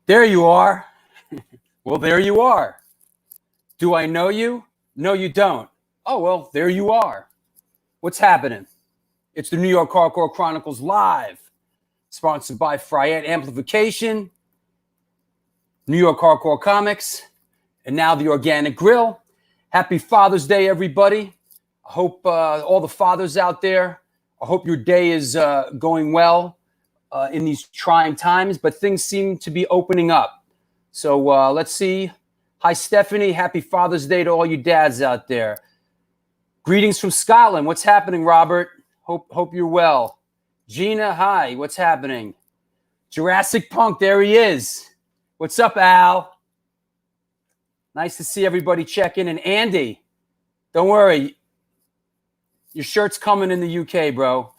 There you are. Well, there you are. Do I know you? No, you don't. Oh, well, there you are. What's happening? It's the New York Hardcore Chronicles Live, sponsored by Fryette Amplification, New York Hardcore Comics, and now the Organic Grill. Happy Father's Day, everybody. I hope all the fathers out there, I hope your day is going well in these trying times, but things seem to be opening up. So let's see. Hi, Stephanie. Happy Father's Day to all you dads out there. Greetings from Scotland. What's happening, Robert? Hope you're well. Gina, hi. What's happening? Jurassic Punk, there he is. What's up, Al? Nice to see everybody checking in. Andy, don't worry. Your shirt's coming in the UK, bro.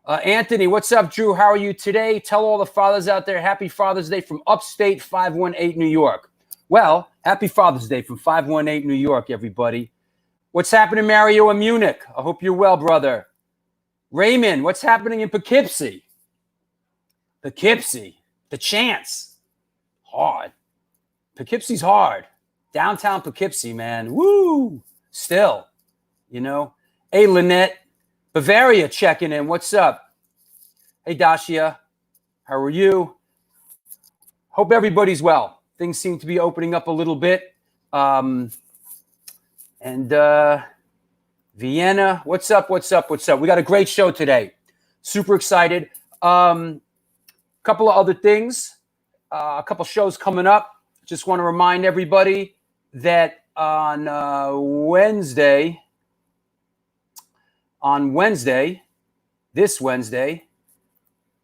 Anthony, what's up, Drew? How are you today? Tell all the fathers out there, happy Father's Day from upstate 518 New York. Well, happy Father's Day from 518 New York, everybody. What's happening, Mario, in Munich? I hope you're well, brother. Raymond, what's happening in Poughkeepsie? Poughkeepsie, the chance. Hard. Poughkeepsie's hard. Downtown Poughkeepsie, man. Woo! Still, you know. Hey, Lynette. Bavaria checking in. What's up? Hey, Dacia. How are you? Hope everybody's well. Things seem to be opening up a little bit. And Vienna, what's up? We got a great show today. Super excited. Couple of other things. A couple shows coming up. Just want to remind everybody that on Wednesday, this Wednesday,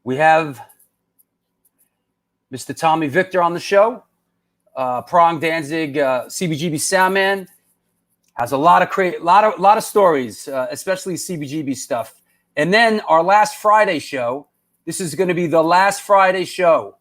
we have Mr. Tommy Victor on the show. Prong Danzig, CBGB sound man, has a lot of stories, especially CBGB stuff. And then our last Friday show. This is going to be the last Friday show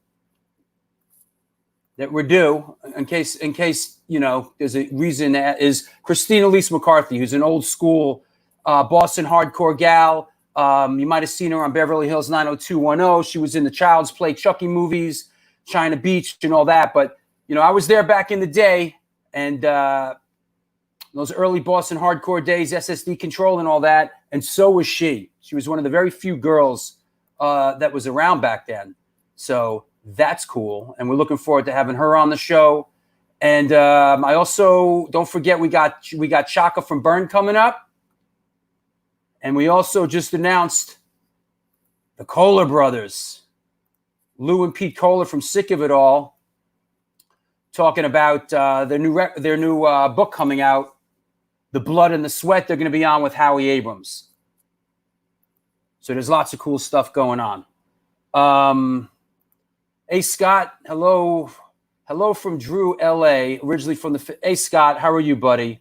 that we're due, in case you know there's a reason. That is Christina Lise McCarthy, who's an old school Boston hardcore gal. You might have seen her on Beverly Hills 90210. She was in the Child's Play Chucky movies, China Beach, and all that. But you know, I was there back in the day, and those early Boston hardcore days, SSD Control and all that. And so was she. She was one of the very few girls that was around back then. So that's cool. And we're looking forward to having her on the show. And I also, don't forget, we got Chaka from Burn coming up. And we also just announced the Kohler brothers, Lou and Pete Kohler from Sick of It All, talking about their new book coming out, The Blood and the Sweat. They're going to be on with Howie Abrams. So there's lots of cool stuff going on. Hey, Scott. Hello from Drew, LA, originally from the... Hey, Scott, how are you, buddy?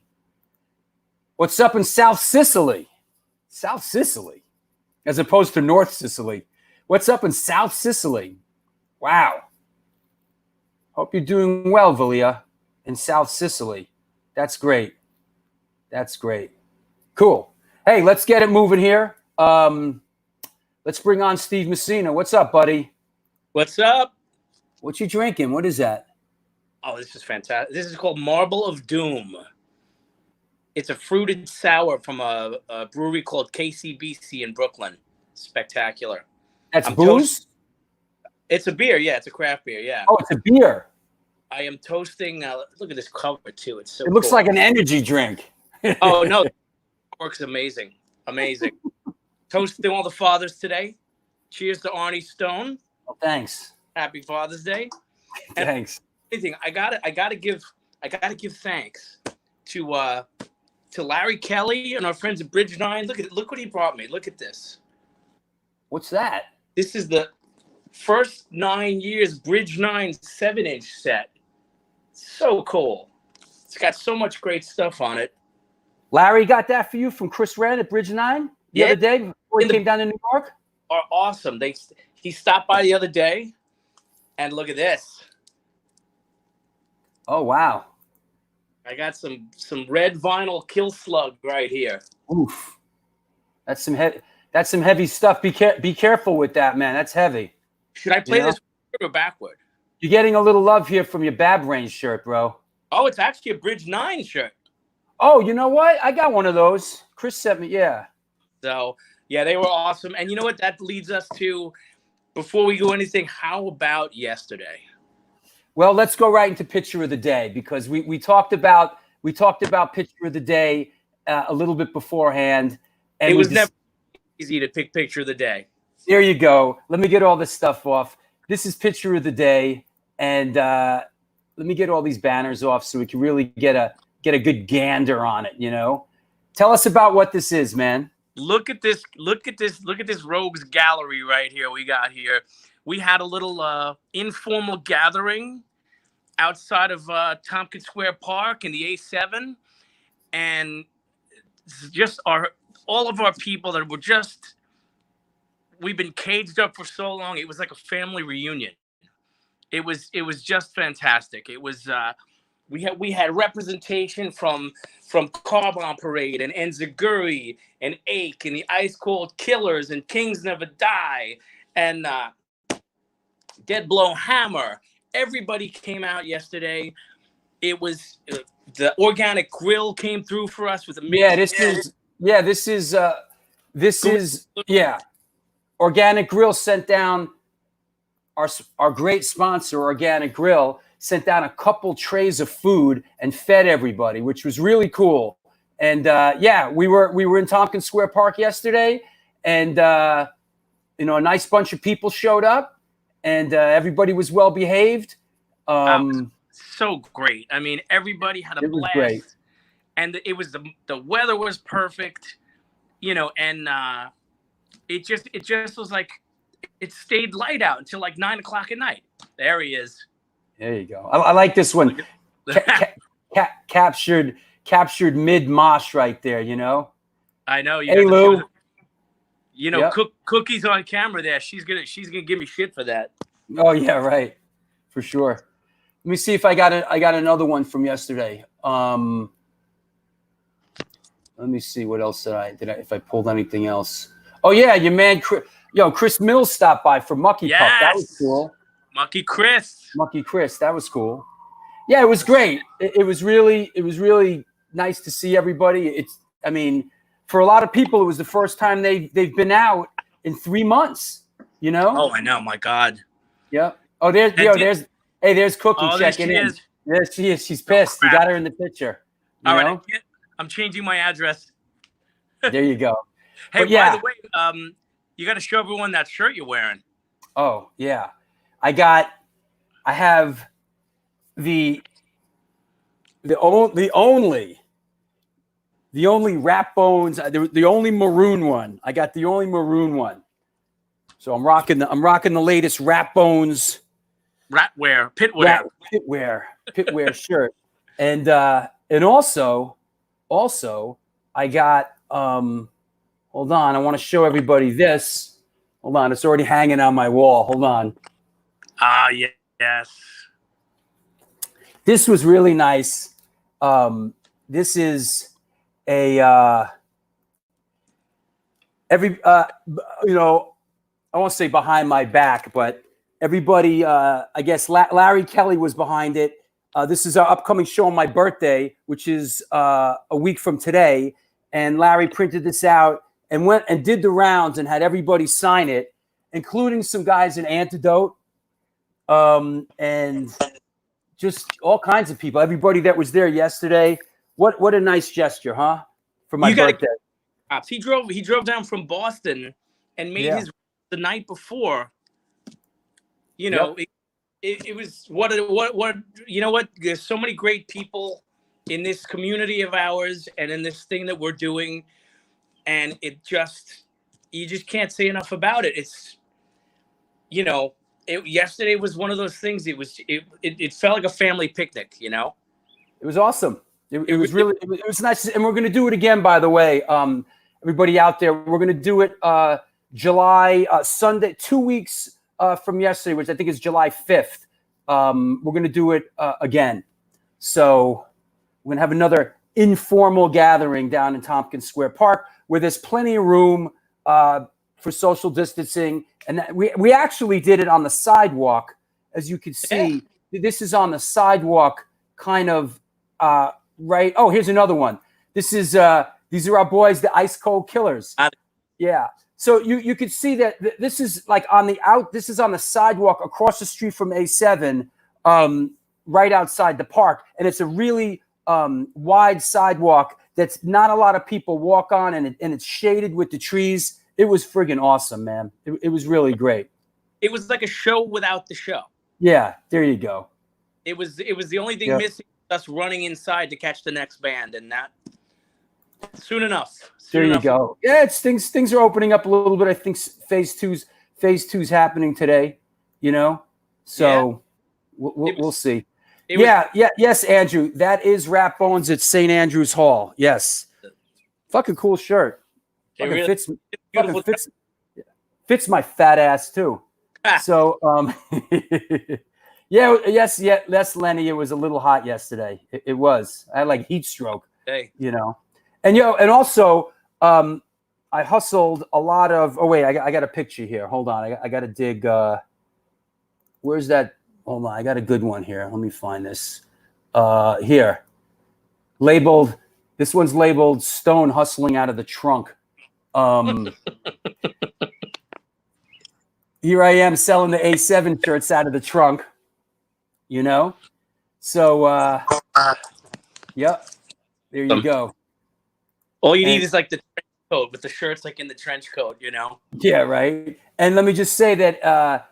What's up in South Sicily? South Sicily, as opposed to North Sicily. What's up in South Sicily? Wow. Hope you're doing well, Valia, in South Sicily. That's great. Cool. Hey, let's get it moving here. Let's bring on Steve Messina. What's up, buddy? What's up? What you drinking? What is that? Oh, this is fantastic. This is called Marble of Doom. It's a fruited sour from a brewery called KCBC in Brooklyn. Spectacular. That's booze? It's a beer, yeah. It's a craft beer, yeah. Oh, it's a beer. I am toasting. Look at this cover, too. It's so It looks cool. like an energy drink. Oh, no. It works amazing. Toasting all the fathers today. Cheers to Arnie Stone. Oh, thanks. Happy Father's Day. Thanks. I gotta give thanks to Larry Kelly and our friends at Bridge 9. Look what he brought me. Look at this. What's that? This is the first 9 years Bridge 9 7-inch set. So cool. It's got so much great stuff on it. Larry got that for you from Chris Red at Bridge 9 the other day before he came down to New York? Are awesome. He stopped by the other day, and look at this. Oh, wow. I got some red vinyl Kill Slug right here. Oof. That's some heavy stuff. Be careful with that, man. That's heavy. Should I play this forward or backward? You're getting a little love here from your Bab Range shirt, bro. Oh, it's actually a Bridge 9 shirt. Oh, you know what? I got one of those. Chris sent me, yeah. So, yeah, they were awesome. And you know what? That leads us to, before we go anything, how about yesterday? Well, let's go right into picture of the day, because we talked about picture of the day a little bit beforehand. And it was never easy to pick picture of the day. There you go. Let me get all this stuff off. This is picture of the day, and let me get all these banners off so we can really get a good gander on it. You know, tell us about what this is, man. Look at this rogues gallery right here. We got here. We had a little informal gathering outside of Tompkins Square Park in the A7, and just all of our people that were just, we've been caged up for so long. It was like a family reunion. It was just fantastic. It was we had representation from Carbon Parade and Enziguri and Ache and the Ice Cold Killers and Kings Never Die and Dead Blow Hammer. Everybody came out yesterday. It was the Organic Grill came through for us with a this is Organic Grill sent down our great sponsor, Organic Grill, sent down a couple trays of food and fed everybody, which was really cool. And we were in Tompkins Square Park yesterday, and a nice bunch of people showed up, and everybody was well behaved. So great. I mean, everybody had a blast. Great. And it was the weather was perfect, and it just was like it stayed light out until like 9 o'clock at night. There he is. There you go. I like this one. Captured mid mosh right there. I know. Hey Lou. Cookie's on camera there. She's gonna give me shit for that. Oh yeah, right, for sure. Let me see if I got another one from yesterday. Let me see what else if I pulled anything else. Oh yeah, your man Chris Mills stopped by for Mucky Puck. That was cool. Mucky Chris, that was cool. Yeah, it was great. It was really nice to see everybody. For a lot of people, it was the first time they've been out in 3 months. Oh, I know. My God. Yep. Oh, there's Cookie checking in. There she is. She's pissed. You got her in the picture. All right. I'm changing my address. There you go. Hey, by the way, you got to show everyone that shirt you're wearing. Oh yeah, I have the only Rat Bones, the only maroon one. I got the only maroon one. So I'm rocking the latest Rat Bones pitwear shirt. And also I got hold on, I want to show everybody this. Hold on, it's already hanging on my wall. Hold on. Yes. This was really nice. This is a I won't say behind my back, but everybody, I guess Larry Kelly was behind it. This is our upcoming show on my birthday, which is a week from today. And Larry printed this out and went and did the rounds and had everybody sign it, including some guys in Antidote, and just all kinds of people. Everybody that was there yesterday. What a nice gesture, huh? For my birthday. He drove down from Boston and made his the night before. It was what there's so many great people in this community of ours and in this thing that we're doing, and you just can't say enough about it. It's yesterday was one of those things. It felt like a family picnic. It was awesome. It was nice, and we're going to do it again. By the way, everybody out there, we're going to do it July Sunday, 2 weeks from yesterday, which I think is July 5th. We're going to do it again. So we're going to have another informal gathering down in Tompkins Square Park, where there's plenty of room for social distancing. And we actually did it on the sidewalk as you can see, this is on the sidewalk, kind of right. Oh, here's another one. This is these are our boys, the Ice Cold Killers. Yeah. So you could see that this is like this is on the sidewalk across the street from A7, right outside the park. And it's a really wide sidewalk that's not a lot of people walk on, and it's shaded with the trees. It was friggin' awesome, man. It was really great. It was like a show without the show. Yeah, there you go. It was the only thing missing, us running inside to catch the next band, and that soon enough. There you go. Yeah, it's things are opening up a little bit. I think phase two's happening today, you know. So we'll see. Yes, Andrew. That is Rap Bones at St. Andrew's Hall. Yes. Fucking cool shirt. Fucking really fits my fat ass too. So yes, Lenny, it was a little hot yesterday. It was. I had like heat stroke. Hey. You know. And and also I hustled a lot of I got a picture here. Hold on. I got to dig where's that? Hold on. I got a good one here. Let me find this. Here. Labeled. This one's labeled Stone Hustling Out of the Trunk. Here I am selling the A7 shirts out of the trunk, you know? So, yep, there you go. All you need is like the trench coat with the shirts like in the trench coat, you know? Yeah, right. And let me just say that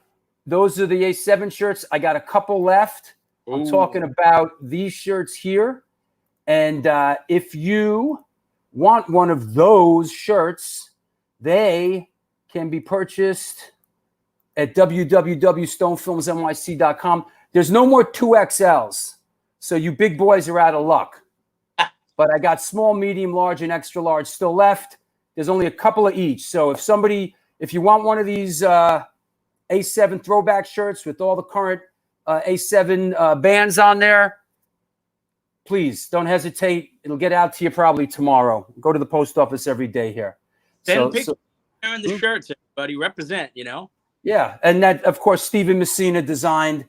those are the A7 shirts. I got a couple left. Ooh. I'm talking about these shirts here. And if you want one of those shirts, they can be purchased at www.stonefilmsnyc.com. There's no more 2XLs, so you big boys are out of luck. But I got small, medium, large, and extra large still left. There's only a couple of each. So if you want one of these A7 throwback shirts with all the current A7 bands on there, please don't hesitate. It'll get out to you probably tomorrow. Go to the post office every day here. Send pictures wearing the shirts, everybody. Represent, you know? Yeah. And that, of course, Steven Messina designed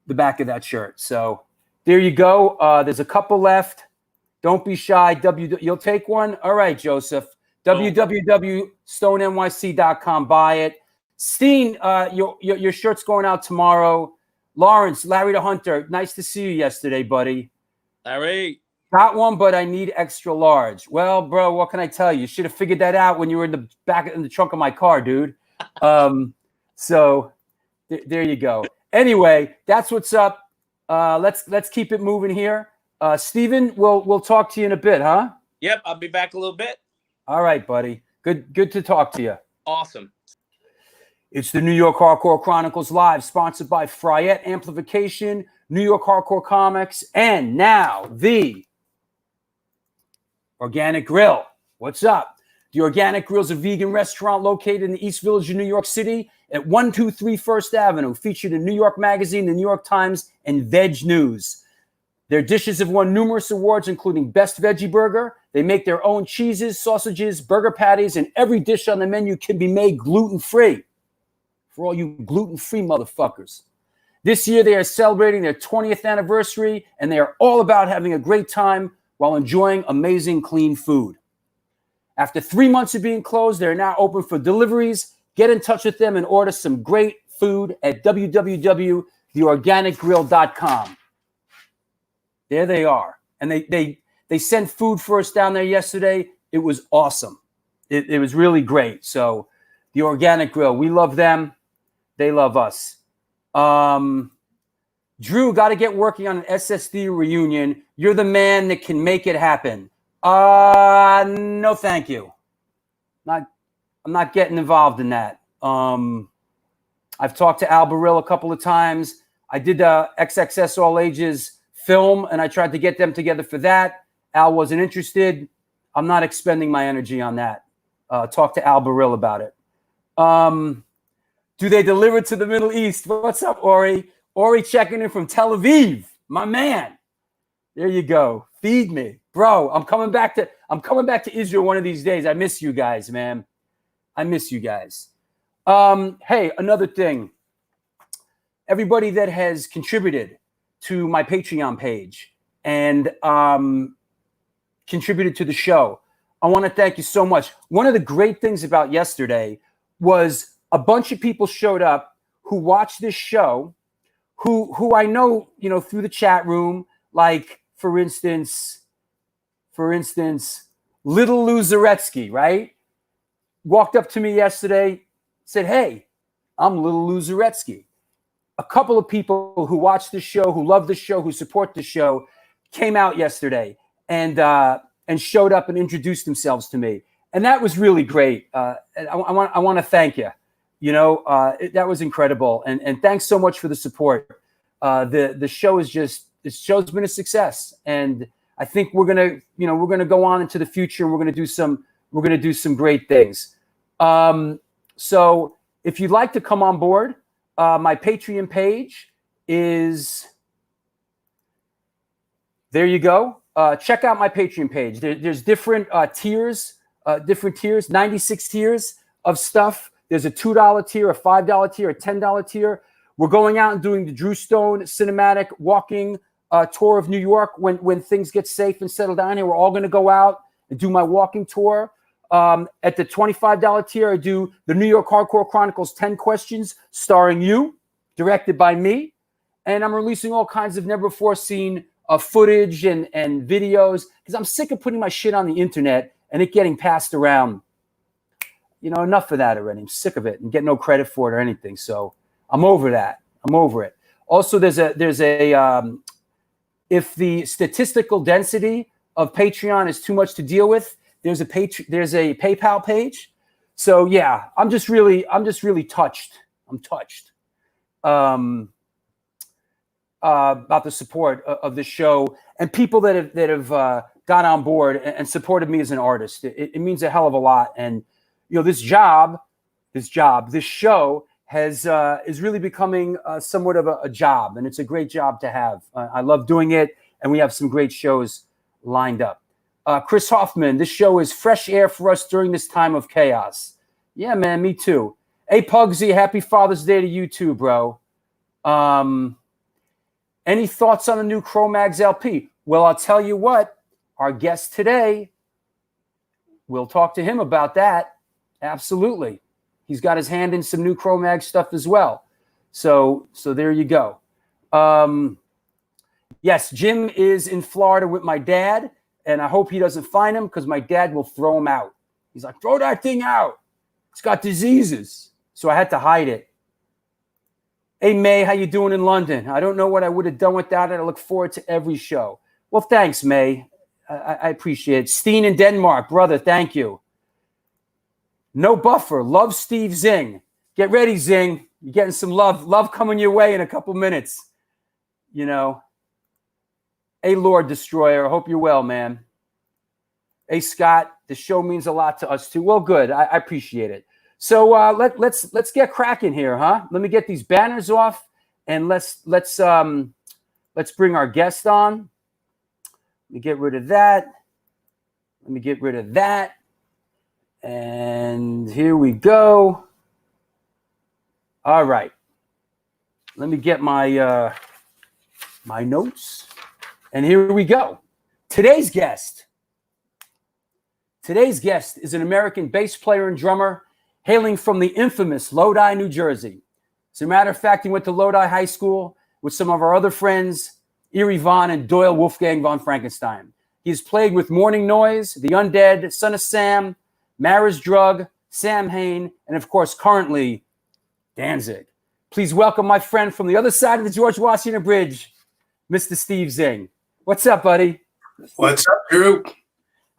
the back of that shirt. So there you go. There's a couple left. Don't be shy. You'll take one? All right, Joseph. www.stonenyc.com. Buy it. Steen, your shirt's going out tomorrow. Lawrence, Larry the Hunter, nice to see you yesterday, buddy. Larry. Got one, but I need extra large. Well, bro, what can I tell you? You should have figured that out when you were in the trunk of my car, dude. So there you go. Anyway, that's what's up. Let's keep it moving here. Steven, we'll talk to you in a bit, huh? Yep, I'll be back a little bit. All right, buddy. Good to talk to you. Awesome. It's the New York Hardcore Chronicles Live, sponsored by Fryette Amplification, New York Hardcore Comics, and now the Organic Grill. What's up? The Organic Grill is a vegan restaurant located in the East Village of New York City at 123 First Avenue, featured in New York Magazine, the New York Times, and Veg News. Their dishes have won numerous awards, including Best Veggie Burger. They make their own cheeses, sausages, burger patties, and every dish on the menu can be made gluten-free. For all you gluten-free motherfuckers. This year, they are celebrating their 20th anniversary, and they are all about having a great time while enjoying amazing, clean food. After 3 months of being closed, they're now open for deliveries. Get in touch with them and order some great food at www.theorganicgrill.com. There they are. And they sent food for us down there yesterday. It was awesome. It was really great. So the Organic Grill, we love them. They love us. Drew, got to get working on an SSD reunion. You're the man that can make it happen. No, thank you. I'm not getting involved in that. I've talked to Al Baril a couple of times. I did XXS All Ages film, and I tried to get them together for that. Al wasn't interested. I'm not expending my energy on that. Talk to Al Baril about it. Do they deliver to the Middle East? What's up, Ori? Ori checking in from Tel Aviv. My man. There you go. Feed me. Bro, I'm coming back to Israel one of these days. I miss you guys, man. I miss you guys. Hey, another thing. everybody that has contributed to my Patreon page and contributed to the show. I want to thank you so much. One of the great things about yesterday was a bunch of people showed up who watched this show, who I know, through the chat room, like, for instance, Little Lou Zaretsky, right? Walked up to me yesterday, said, "Hey, I'm Little Lou Zaretsky." A couple of people who watch the show, who love the show, who support the show, came out yesterday and showed up and introduced themselves to me, and that was really great. And I want to thank you. That was incredible, and thanks so much for the support. The show's been a success, and I think we're gonna go on into the future, and we're gonna do some great things. So if you'd like to come on board, my Patreon page is there. You go. Check out my Patreon page. There's different tiers, 96 tiers of stuff. There's a $2 tier, a $5 tier, a $10 tier. We're going out and doing the Drew Stone cinematic walking tour of New York when things get safe and settle down here. We're all going to go out and do my walking tour. At the $25 tier, I do the New York Hardcore Chronicles 10 questions starring you, directed by me. And I'm releasing all kinds of never before seen footage and videos because I'm sick of putting my shit on the internet and it getting passed around. Enough of that already. I'm sick of it and get no credit for it or anything. So I'm over that. I'm over it. Also, there's a if the statistical density of Patreon is too much to deal with, there's a PayPal page. So yeah, I'm just really touched. I'm touched about the support of the show and people that have got on board and supported me as an artist. It means a hell of a lot. And this show is really becoming somewhat of a job, and it's a great job to have. I love doing it, and we have some great shows lined up. Chris Hoffman, this show is fresh air for us during this time of chaos. Yeah, man, me too. Hey, Pugsy, happy Father's Day to you too, bro. Any thoughts on the new Cro-Mags LP? Well, I'll tell you what, our guest today, we'll talk to him about that. Absolutely. He's got his hand in some new Cro-Mag stuff as well. So there you go. Yes, Jim is in Florida with my dad, and I hope he doesn't find him because my dad will throw him out. He's like, throw that thing out. It's got diseases. So I had to hide it. Hey, May, how you doing in London? I don't know what I would have done without it. I look forward to every show. Well, thanks, May. I appreciate it. Steen in Denmark, brother, thank you. No Buffer, love Steve Zing. Get ready, Zing. You're getting some love coming your way in a couple minutes. Hey, Lord Destroyer, I hope you're well, man. Hey, Scott, the show means a lot to us too. Well, good. I appreciate it. So let's get cracking here, huh? Let me get these banners off, and let's bring our guest on. Let me get rid of that. Let me get rid of that. And here we go. All right. Let me get my my notes. And here we go. Today's guest is an American bass player and drummer hailing from the infamous Lodi, New Jersey. As a matter of fact, he went to Lodi High School with some of our other friends, Erie Von and Doyle Wolfgang von Frankenstein. He's played with Mourning Noise, The Undead, Son of Sam, Mara's Drug, Samhain, and of course, currently, Danzig. Please welcome my friend from the other side of the George Washington Bridge, Mr. Steve Zing. What's up, buddy? What's up, Drew?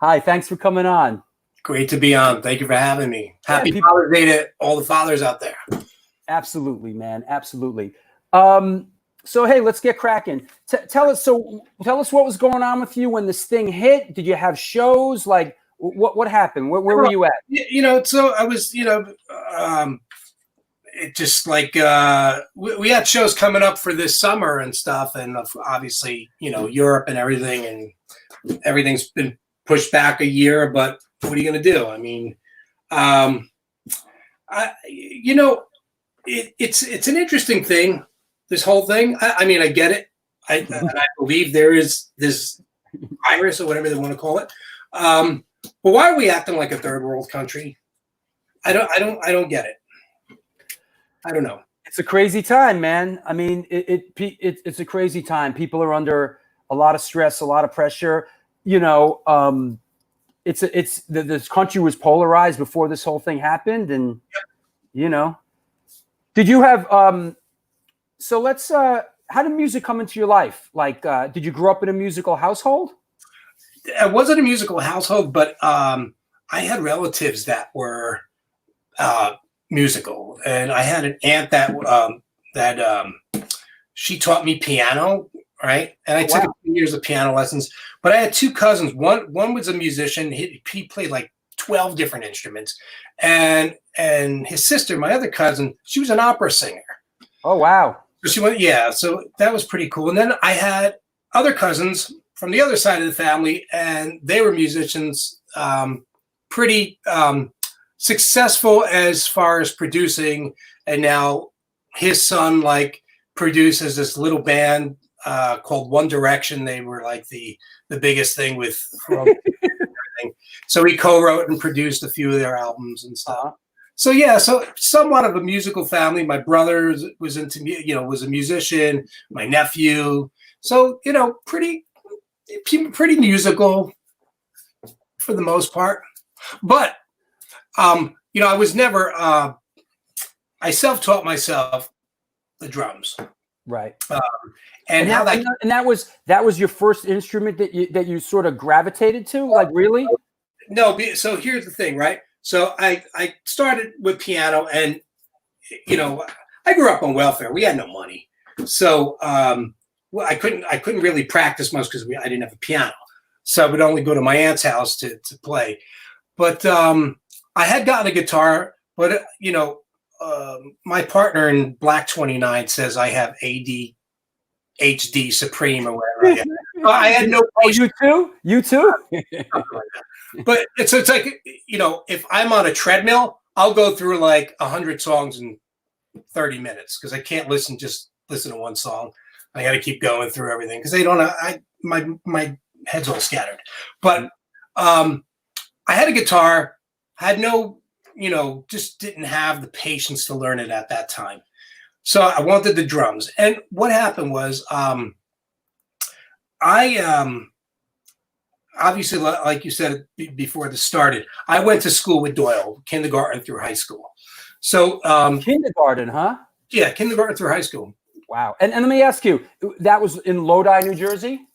Hi, thanks for coming on. Great to be on. Thank you for having me. Happy Father's Day to all the fathers out there. Absolutely, man. Absolutely. So, hey, let's get cracking. Tell us what was going on with you when this thing hit. Did you have shows? Like, what happened? Where were you at? So I was, it just like we had shows coming up for this summer and stuff, and obviously, Europe and everything, and everything's been pushed back a year. But what are you going to do? I mean, it's an interesting thing. this whole thing. I mean, I get it. And I believe there is this virus or whatever they want to call it. But why are we acting like a third world country? I don't get it. I don't know. It's a crazy time, man. I mean, it's a crazy time. People are under a lot of stress, a lot of pressure. You know, this country was polarized before this whole thing happened, and you know, did you have so let's how did music come into your life? Like, did you grow up in a musical household? I wasn't a musical household, but I had relatives that were musical, and I had an aunt that she taught me piano, right? And I took a few years of piano lessons. But I had two cousins. One was a musician. He played like 12 different instruments, and his sister, my other cousin, she was an opera singer. Oh wow! So she went, yeah. So that was pretty cool. And then I had other cousins from the other side of the family, and they were musicians, pretty successful as far as producing. And now his son like produces this little band called One Direction. They were like the biggest thing with everything. So he co-wrote and produced a few of their albums and stuff. So yeah, so somewhat of a musical family. My brother was into, was a musician. My nephew, so pretty musical for the most part. But I was never. I self-taught myself the drums. Right. And that was your first instrument that you sort of gravitated to, like really? No. So here's the thing, right? So I started with piano, and I grew up on welfare. We had no money, so I couldn't really practice much because I didn't have a piano. So I would only go to my aunt's house to play. But I had gotten a guitar, but my partner in Black 29 says I have ADHD Supreme or whatever. I had no. Oh, you too. But it's like, if I'm on a treadmill, I'll go through like 100 songs in 30 minutes because I can't listen to one song. I got to keep going through everything because they don't. My head's all scattered. But I had a guitar, had no, just didn't have the patience to learn it at that time. So I wanted the drums. And what happened was, obviously, like you said before this started, I went to school with Doyle, kindergarten through high school. So kindergarten, huh? Yeah, kindergarten through high school. Wow. And let me ask you, that was in Lodi, New Jersey?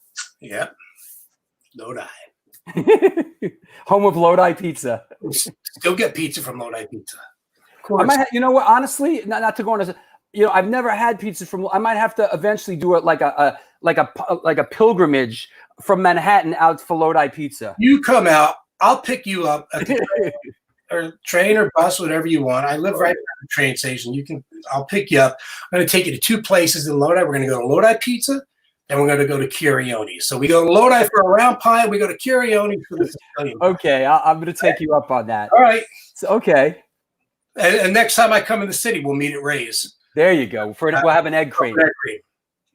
Yeah, Lodi. Home of Lodi pizza. Still get pizza from Lodi Pizza. I might have, what? Honestly, not to go on as I've never had pizza from. I might have to eventually do it like a pilgrimage from Manhattan out for Lodi Pizza. You come out, I'll pick you up at the train or bus, whatever you want. I live right at the train station. I'll pick you up. I'm going to take you to two places in Lodi. We're going to go to Lodi Pizza, and we're going to go to Curioni. So we go to Lodi for a round pie. We go to Curioni for the Sicilian pie. Okay, I'm going to take you up on that. All right. So, okay. And next time I come in the city, we'll meet at Ray's. There you go. We'll have an egg cream.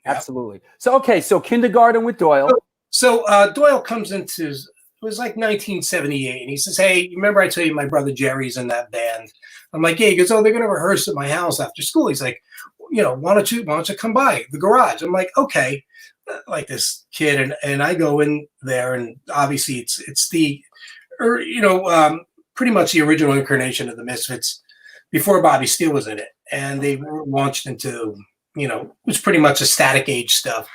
Absolutely. So kindergarten with Doyle. So Doyle comes into, it was like 1978, and he says, "Hey, remember I told you my brother Jerry's in that band?" I'm like, "Yeah." He goes, "Oh, they're going to rehearse at my house after school." He's like, "Why don't you come by the garage?" I'm like, "Okay." Like this kid, and I go in there, and obviously it's the, pretty much the original incarnation of the Misfits before Bobby Steele was in it, and they were launched into, it was pretty much a Static Age stuff.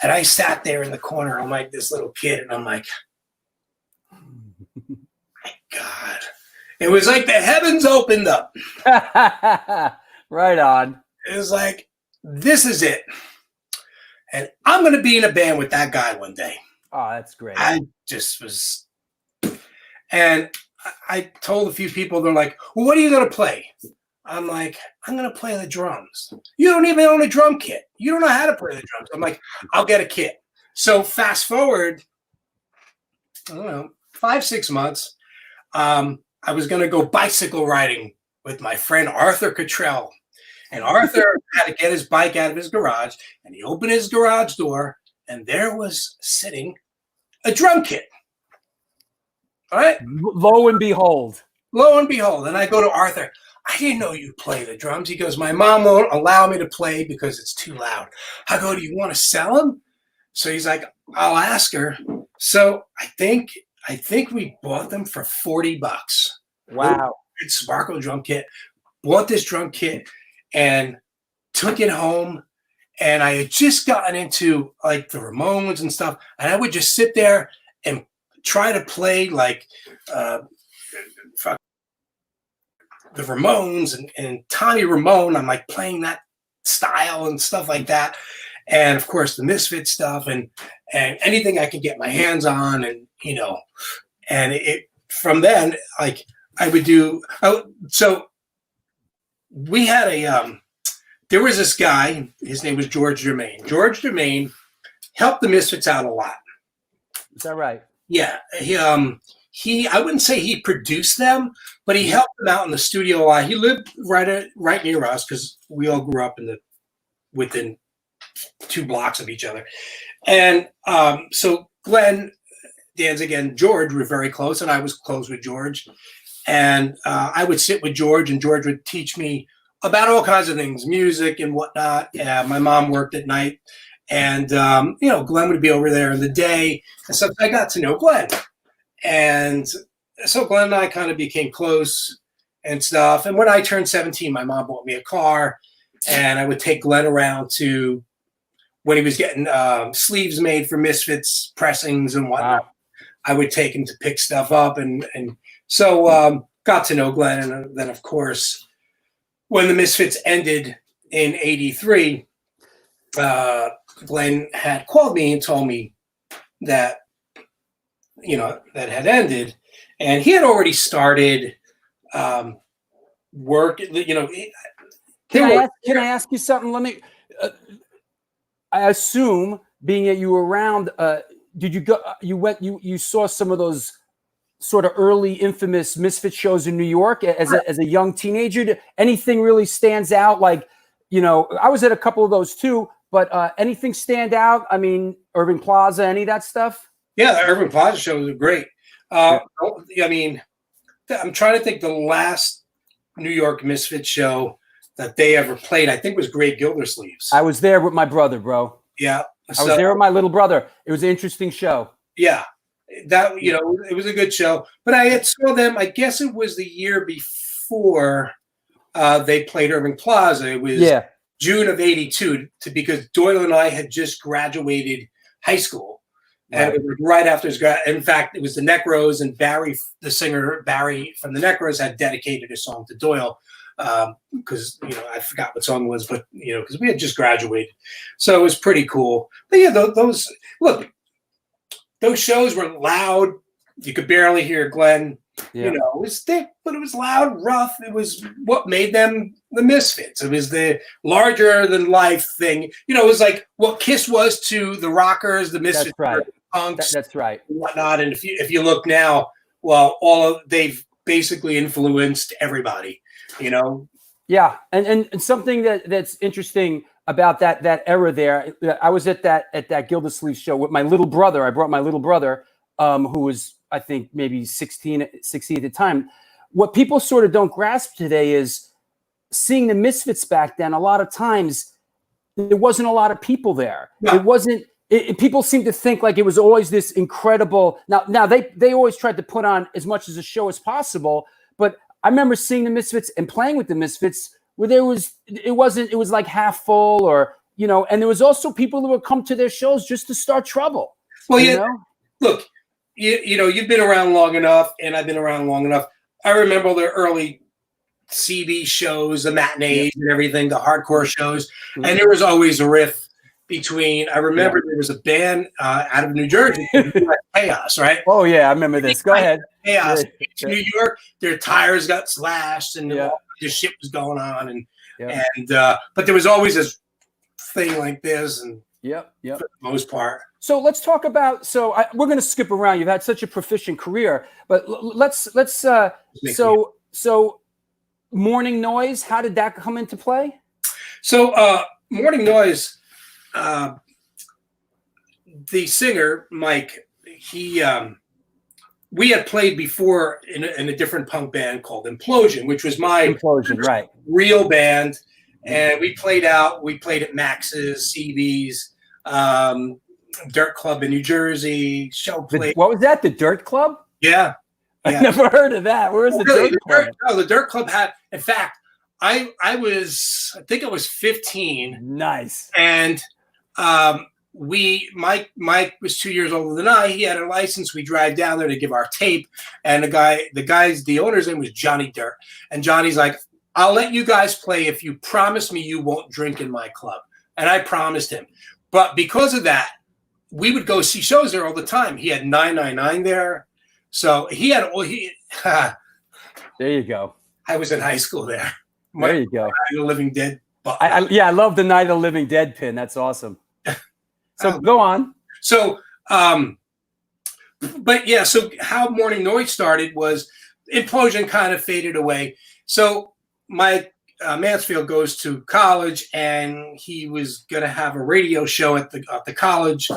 And I sat there in the corner. I'm like this little kid, and I'm like, my God. It was like the heavens opened up. Right on. It was like, this is it. And I'm going to be in a band with that guy one day. Oh, that's great. I just was. And I told a few people, they're like, "Well, what are you going to play?" I'm like, "I'm going to play the drums." "You don't even own a drum kit. You don't know how to play the drums." I'm like, "I'll get a kit." So fast forward, I don't know, 5-6 months, I was going to go bicycle riding with my friend Arthur Cottrell. And Arthur had to get his bike out of his garage, and he opened his garage door, and there was sitting a drum kit. All right. Lo and behold. Lo and behold. And I go to Arthur. I didn't know you play the drums. He goes, my mom won't allow me to play because it's too loud. I go, do you want to sell them? So he's like, I'll ask her. So I think we bought them for $40. Wow. Sparkle drum kit. Bought this drum kit and took it home. And I had just gotten into like the Ramones and stuff. And I would just sit there and try to play like the Ramones and Tommy Ramone. I'm like playing that style and stuff like that. And of course the Misfits stuff and anything I could get my hands on, and and it from then, like I would do. So we had there was this guy, his name was George Germain. George Germain helped the Misfits out a lot. Is that right? Yeah. He I wouldn't say he produced them, but he helped them out in the studio a lot. He lived right near us because we all grew up within 2 blocks of each other. And so Glenn, Danzig, and George were very close, and I was close with George. And I would sit with George, and George would teach me about all kinds of things, music and whatnot. My mom worked at night, and Glenn would be over there in the day. And so I got to know Glenn. And so Glenn and I kind of became close and stuff. And when I turned 17, my mom bought me a car, and I would take Glenn around to when he was getting sleeves made for Misfits pressings and whatnot. Wow. I would take him to pick stuff up. And so got to know Glenn. And then, of course, when the Misfits ended in '83, Glenn had called me and told me that, that had ended. And he had already started work. Can I ask you something? Let me. I assume, being that you were around, did you go? You saw some of those sort of early infamous Misfit shows in New York as a young teenager. Anything really stands out? Like, I was at a couple of those too. But anything stand out? I mean, Irving Plaza, any of that stuff? Yeah, the Irving Plaza shows are great. I mean, I'm trying to think the last New York Misfit show that they ever played, I think, was Great Gildersleeves. I was there with my brother, bro. Yeah. I was there with my little brother. It was an interesting show. Yeah. That, it was a good show. But I had saw them, I guess it was the year before they played Irving Plaza. It was June of '82, because Doyle and I had just graduated high school. And it was right after his grad. In fact, it was the Necros, and Barry, the singer Barry from the Necros, had dedicated a song to Doyle because I forgot what song it was, but because we had just graduated, so it was pretty cool. But yeah, those shows were loud. You could barely hear Glenn. It was thick, but it was loud, rough. It was what made them the Misfits. It was the larger than life thing. It was like what Kiss was to the rockers, the Misfits, right. Punks, that's right, and whatnot. And if you look now, well, they've basically influenced everybody. Yeah, and something that's interesting about that era there. I was at that Gildersleeve show with my little brother. I brought my little brother, who was, I think, maybe 16 at the time. What people sort of don't grasp today is seeing the Misfits back then. A lot of times, there wasn't a lot of people there. No. It wasn't. People seem to think like it was always this incredible. Now they always tried to put on as much as a show as possible. But I remember seeing the Misfits and playing with the Misfits where it was like half full, or and there was also people who would come to their shows just to start trouble. Well, look. You've been around long enough, and I've been around long enough. I remember the early CB shows, the matinees and everything, the hardcore shows. Mm-hmm. And there was always a riff between, I remember there was a band out of New Jersey, Chaos, right? Oh, yeah, I remember this. Go ahead. Chaos. Yeah. New York, their tires got slashed, and all this shit was going on. But there was always this thing like this, and for the most part. So let's talk about. We're going to skip around. You've had such a proficient career, but let's. So Mourning Noise. How did that come into play? So, Mourning Noise, the singer Mike, we had played before in a different punk band called Implosion, which was my Implosion, right? real band, and we played at Max's, CB's, Dirt Club in New Jersey. What was that? The Dirt Club? Yeah. I never heard of that. Where is the Really? Dirt Club? No, the Dirt Club had. In fact, I think I was 15. Nice. And Mike was 2 years older than I. He had a license. We drive down there to give our tape, and the owner's name was Johnny Dirt, and Johnny's like, "I'll let you guys play if you promise me you won't drink in my club," and I promised him. But because of that, we would go see shows there all the time. He had 999 there, so he had There you go. I was in high school there. There you go. The Living Dead. I love the Night of the Living Dead pin. That's awesome. So go on. So, but yeah, so how Mourning Noise started was Implosion kind of faded away. So Mike Mansfield goes to college, and he was going to have a radio show at the college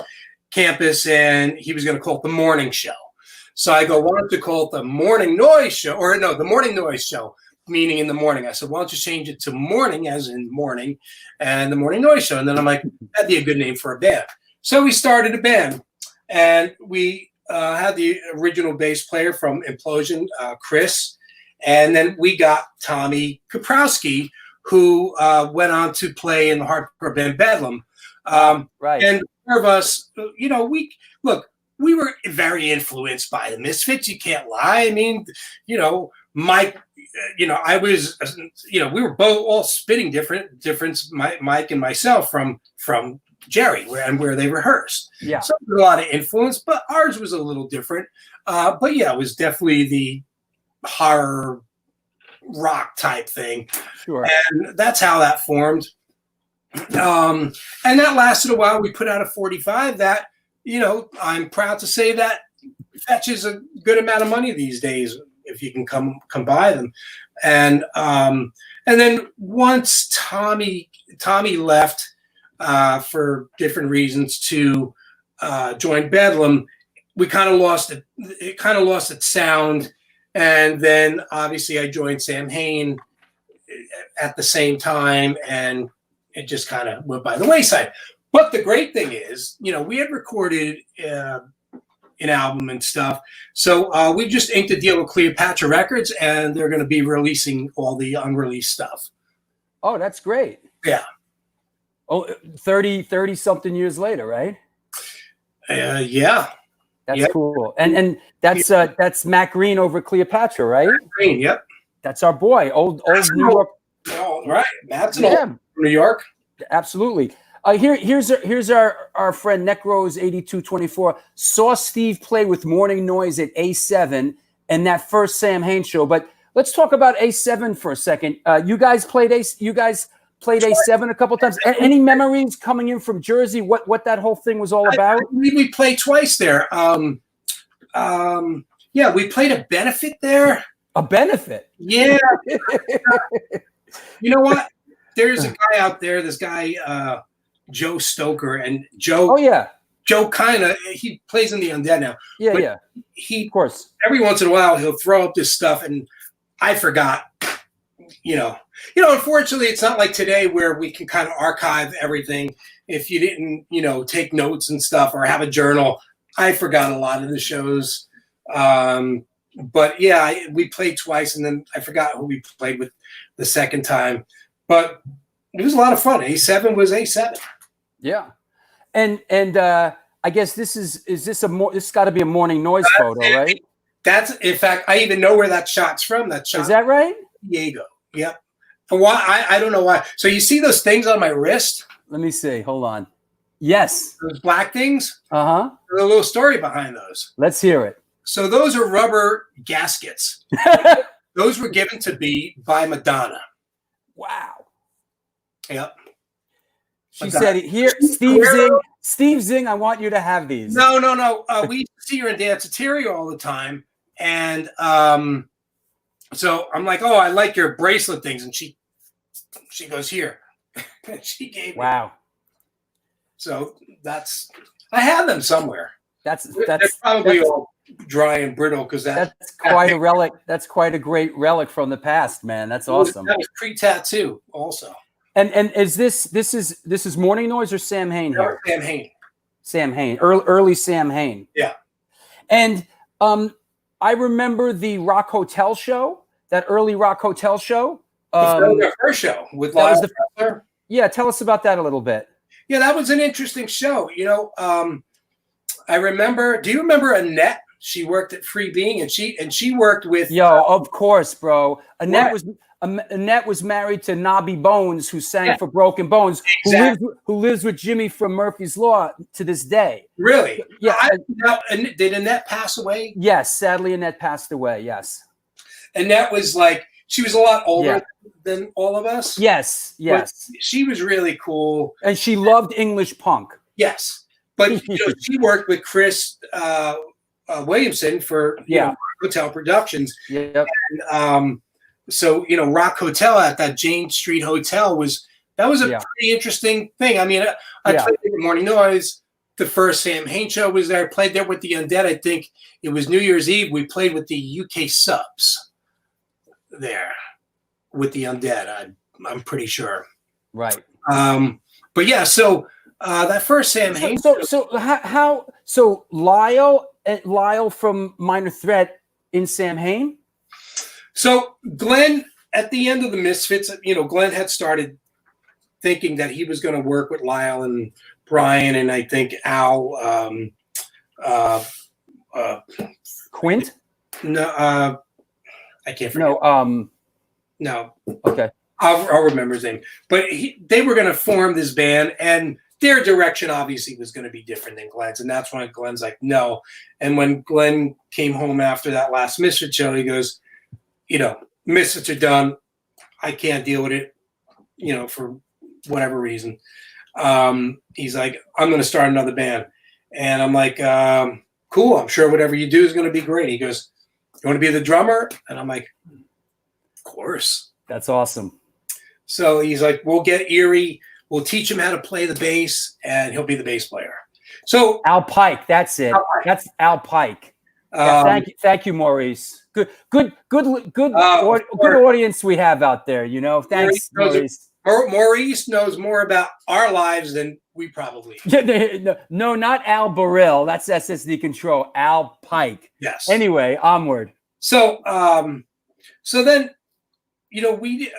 campus, and he was going to call it the Mourning Show. So I go, why don't you call it the Mourning Noise Show? Or no, the Mourning Noise Show, meaning in the morning. I said, why don't you change it to Mourning, as in morning, and the Mourning Noise Show? And then I'm like, that'd be a good name for a band. So we started a band, and we had the original bass player from Implosion, Chris, and then we got Tommy Kaprowski, who went on to play in the hardcore band Bedlam. Right. And the four of us, we were very influenced by the Misfits. You can't lie. I mean, Mike, I was, we were both all spitting difference, Mike and myself from Jerry, where they rehearsed. Yeah. So there was a lot of influence, but ours was a little different. But yeah, it was definitely the horror rock type thing. Sure. And that's how that formed. And that lasted a while. We put out a 45 that, I'm proud to say that fetches a good amount of money these days if you can come buy them. And then once Tommy left for different reasons to join Bedlam, we kind of lost it. It kind of lost its sound. And then obviously I joined Samhain at the same time, and it just kind of went by the wayside. But the great thing is, we had recorded an album and stuff. So we just inked a deal with Cleopatra Records, and they're going to be releasing all the unreleased stuff. Oh, that's great. Yeah. Oh, 30 something years later, right? Yeah. That's cool. And that's Matt Green over Cleopatra, right? Matt Green, yep. That's our boy, old New York. Oh, right. Matt's an old from New York. Absolutely. Here's our friend Necros 8224 saw Steve play with Mourning Noise at A7 and that first Samhain show. But let's talk about A7 for a second. You guys played A7 a couple times. Any memories coming in from Jersey? What that whole thing was all about? We played twice there. Yeah, we played a benefit there. A benefit? Yeah. You know what? There's a guy out there. This guy. Joe Stoker, and Joe. Oh yeah, Joe he plays in the Undead now. Yeah, yeah. He, of course, every once in a while he'll throw up this stuff, and I forgot. Unfortunately, it's not like today where we can kind of archive everything. If you didn't, take notes and stuff or have a journal, I forgot a lot of the shows. But yeah, we played twice, and then I forgot who we played with the second time. But it was a lot of fun. A7 was A7. Yeah, and I guess this got to be a Mourning Noise photo, right? That's, in fact, I even know where that shot's from. That shot is that right? Diego. Yep. Why? I don't know why. So you see those things on my wrist? Let me see. Hold on. Yes. Those black things. Uh-huh. There's a little story behind those. Let's hear it. So those are rubber gaskets. Those were given to me by Madonna. Wow. Yep. She said, "Here, Steve Zing, I want you to have these." No. We see her in Danceteria all the time, and so I'm like, "Oh, I like your bracelet things," and she goes, "Here." She gave me. Wow. So I have them somewhere. They're probably all dry and brittle because that's quite a relic. That's quite a great relic from the past, man. That's awesome. That was pre-tattoo also. And is this is Mourning Noise or Samhain here? Samhain. Samhain. Early Samhain. Yeah. And I remember the Rock Hotel show, that early Rock Hotel show. That was our first show with Lyle. Yeah, tell us about that a little bit. Yeah, that was an interesting show. You know, I remember. Do you remember Annette? She worked at Free Being, and she worked with. Yo, of course, bro. Annette was married to Nobby Bones, who sang for Broken Bones, exactly. who lives with Jimmy from Murphy's Law to this day. Really? Yeah. Did Annette pass away? Yes, sadly, Annette passed away. Yes. Annette was like, she was a lot older than all of us. Yes, yes. But she was really cool, and she loved English punk. Yes, but she worked with Chris Williamson for Hotel Productions. Yeah. And so Rock Hotel at that Jane Street Hotel was a pretty interesting thing. I mean, I played there with Mourning Noise. The first Samhain show was there. I played there with the Undead. I think it was New Year's Eve. We played with the UK Subs there with the Undead. I'm pretty sure. Right. But yeah, so that first Samhain. So Lyle from Minor Threat in Samhain. So Glenn, at the end of the Misfits, Glenn had started thinking that he was going to work with Lyle and Brian, and I think Al. Quint. No, I can't forget. No. Okay. I'll remember his name. But they were going to form this band, and their direction obviously was going to be different than Glenn's. And that's when Glenn's like, no. And when Glenn came home after that last Misfit show, he goes, Misfits are done. I can't deal with it, for whatever reason. He's like, I'm going to start another band. And I'm like, cool. I'm sure whatever you do is going to be great. He goes, you want to be the drummer? And I'm like, of course. That's awesome. So he's like, we'll get Erie. We'll teach him how to play the bass, and he'll be the bass player. So Al Pike, that's it. That's Al Pike. Thank you, Maurice. Good audience we have out there. Thanks, Maurice. Maurice knows more about our lives than we probably. No, not Al Burrell. That's SSD Control. Al Pike. Yes. Anyway, onward. So, so then, we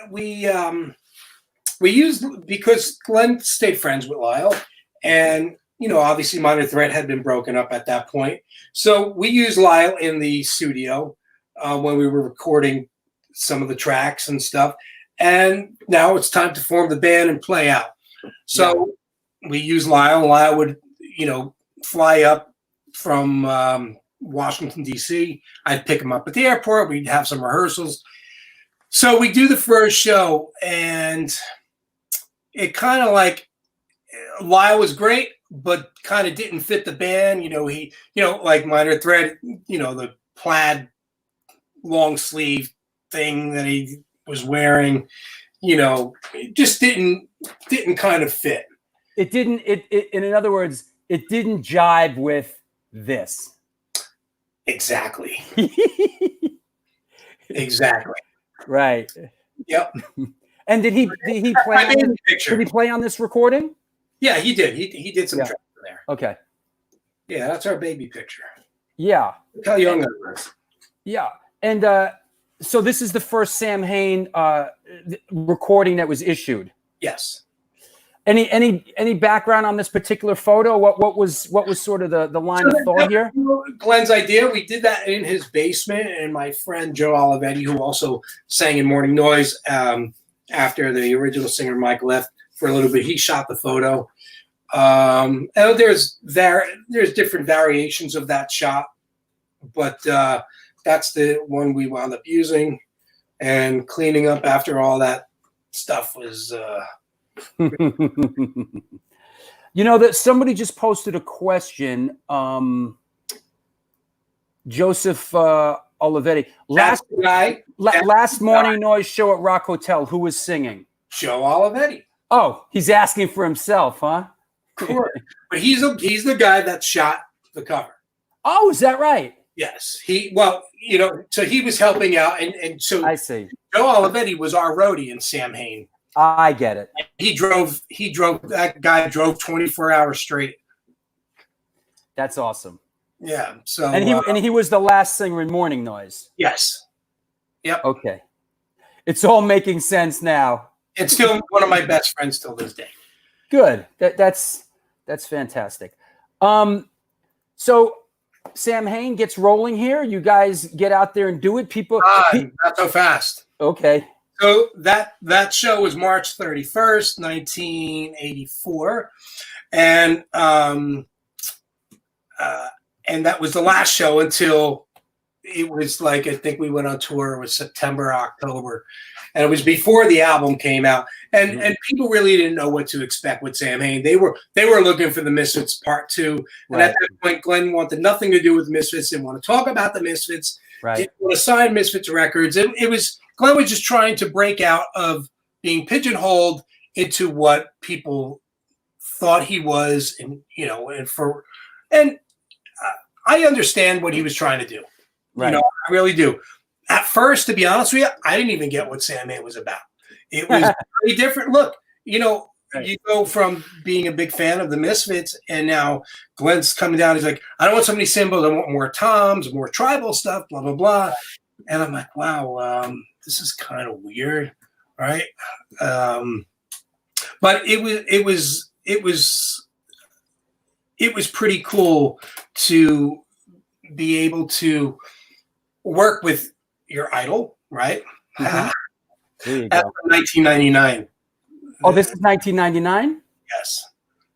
used, because Glenn stayed friends with Lyle, and obviously Minor Threat had been broken up at that point. So we used Lyle in the studio when we were recording some of the tracks and stuff. And now it's time to form the band and play out. So we used Lyle. Lyle would, fly up from Washington, D.C. I'd pick him up at the airport. We'd have some rehearsals. So we do the first show, and it kind of like, Lyle was great, but kind of didn't fit the band. He, like Minor Threat, the plaid long sleeve thing that he was wearing, it just didn't kind of fit. It didn't, in other words, it didn't jive with this. Exactly. Exactly. Right. Yep. And did he play on this recording? Yeah, he did. He did some tracks there. Okay. Yeah, that's our baby picture. Yeah. Look how young I was. Yeah. And so this is the first Samhain recording that was issued. Yes. Any background on this particular photo? What was sort of the line of thought here? Glenn's idea. We did that in his basement, and my friend Joe Olivetti, who also sang in Mourning Noise after the original singer Mike left for a little bit, he shot the photo. And there's different variations of that shot, but that's the one we wound up using, and cleaning up after all that stuff was. That somebody just posted a question. Joseph Olivetti. Last Mourning Noise show at Rock Hotel. Who was singing? Joe Olivetti. Oh, he's asking for himself, huh? Of course. But he's the guy that shot the cover. Oh, is that right? Yes. So he was helping out, and so I see. Joe Olivetti was our roadie in Samhain. I get it. He drove. That guy drove 24 hours straight. That's awesome. Yeah. So and he was the last singer in Mourning Noise. Yes. Yep. Okay. It's all making sense now. It's still one of my best friends till this day. Good. That's fantastic. So Samhain gets rolling here. You guys get out there and do it. People not so fast. Okay. So that show was March 31st, 1984. And that was the last show until it was like, I think we went on tour. It was September, October. And it was before the album came out. And people really didn't know what to expect with Samhain. They were looking for the Misfits Part 2. And at that point, Glenn wanted nothing to do with the Misfits. Didn't want to talk about the Misfits. Right. Didn't want to sign Misfits records. Glenn was just trying to break out of being pigeonholed into what people thought he was. And I understand what he was trying to do. Right. I really do. At first, to be honest with you, I didn't even get what Samhain was about. It was very different. Look, Right. You go from being a big fan of the Misfits, and now Glenn's coming down. He's like, I don't want so many symbols. I want more toms, more tribal stuff, blah, blah, blah. And I'm like, wow, this is kind of weird, right? But it was pretty cool to be able to work with your idol, right? Mm-hmm. There you That's go. 1999. Oh, this is 1999? Yes.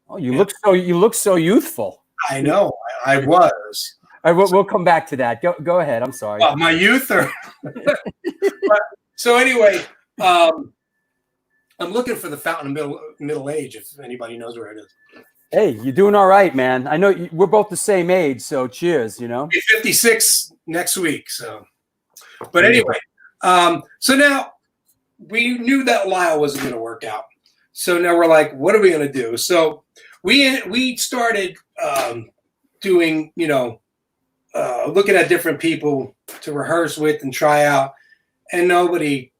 Oh, you look so youthful. I know. I was. All right, we'll come back to that. Go ahead. I'm sorry. Well, my youth or so anyway, I'm looking for the Fountain of Middle Age, if anybody knows where it is. Hey, you're doing all right, man. I know we're both the same age, so cheers, I'll be 56 next week. So, but anyway, so now we knew that Lyle wasn't going to work out. So now we're like, what are we going to do? So we started doing, looking at different people to rehearse with and try out, and nobody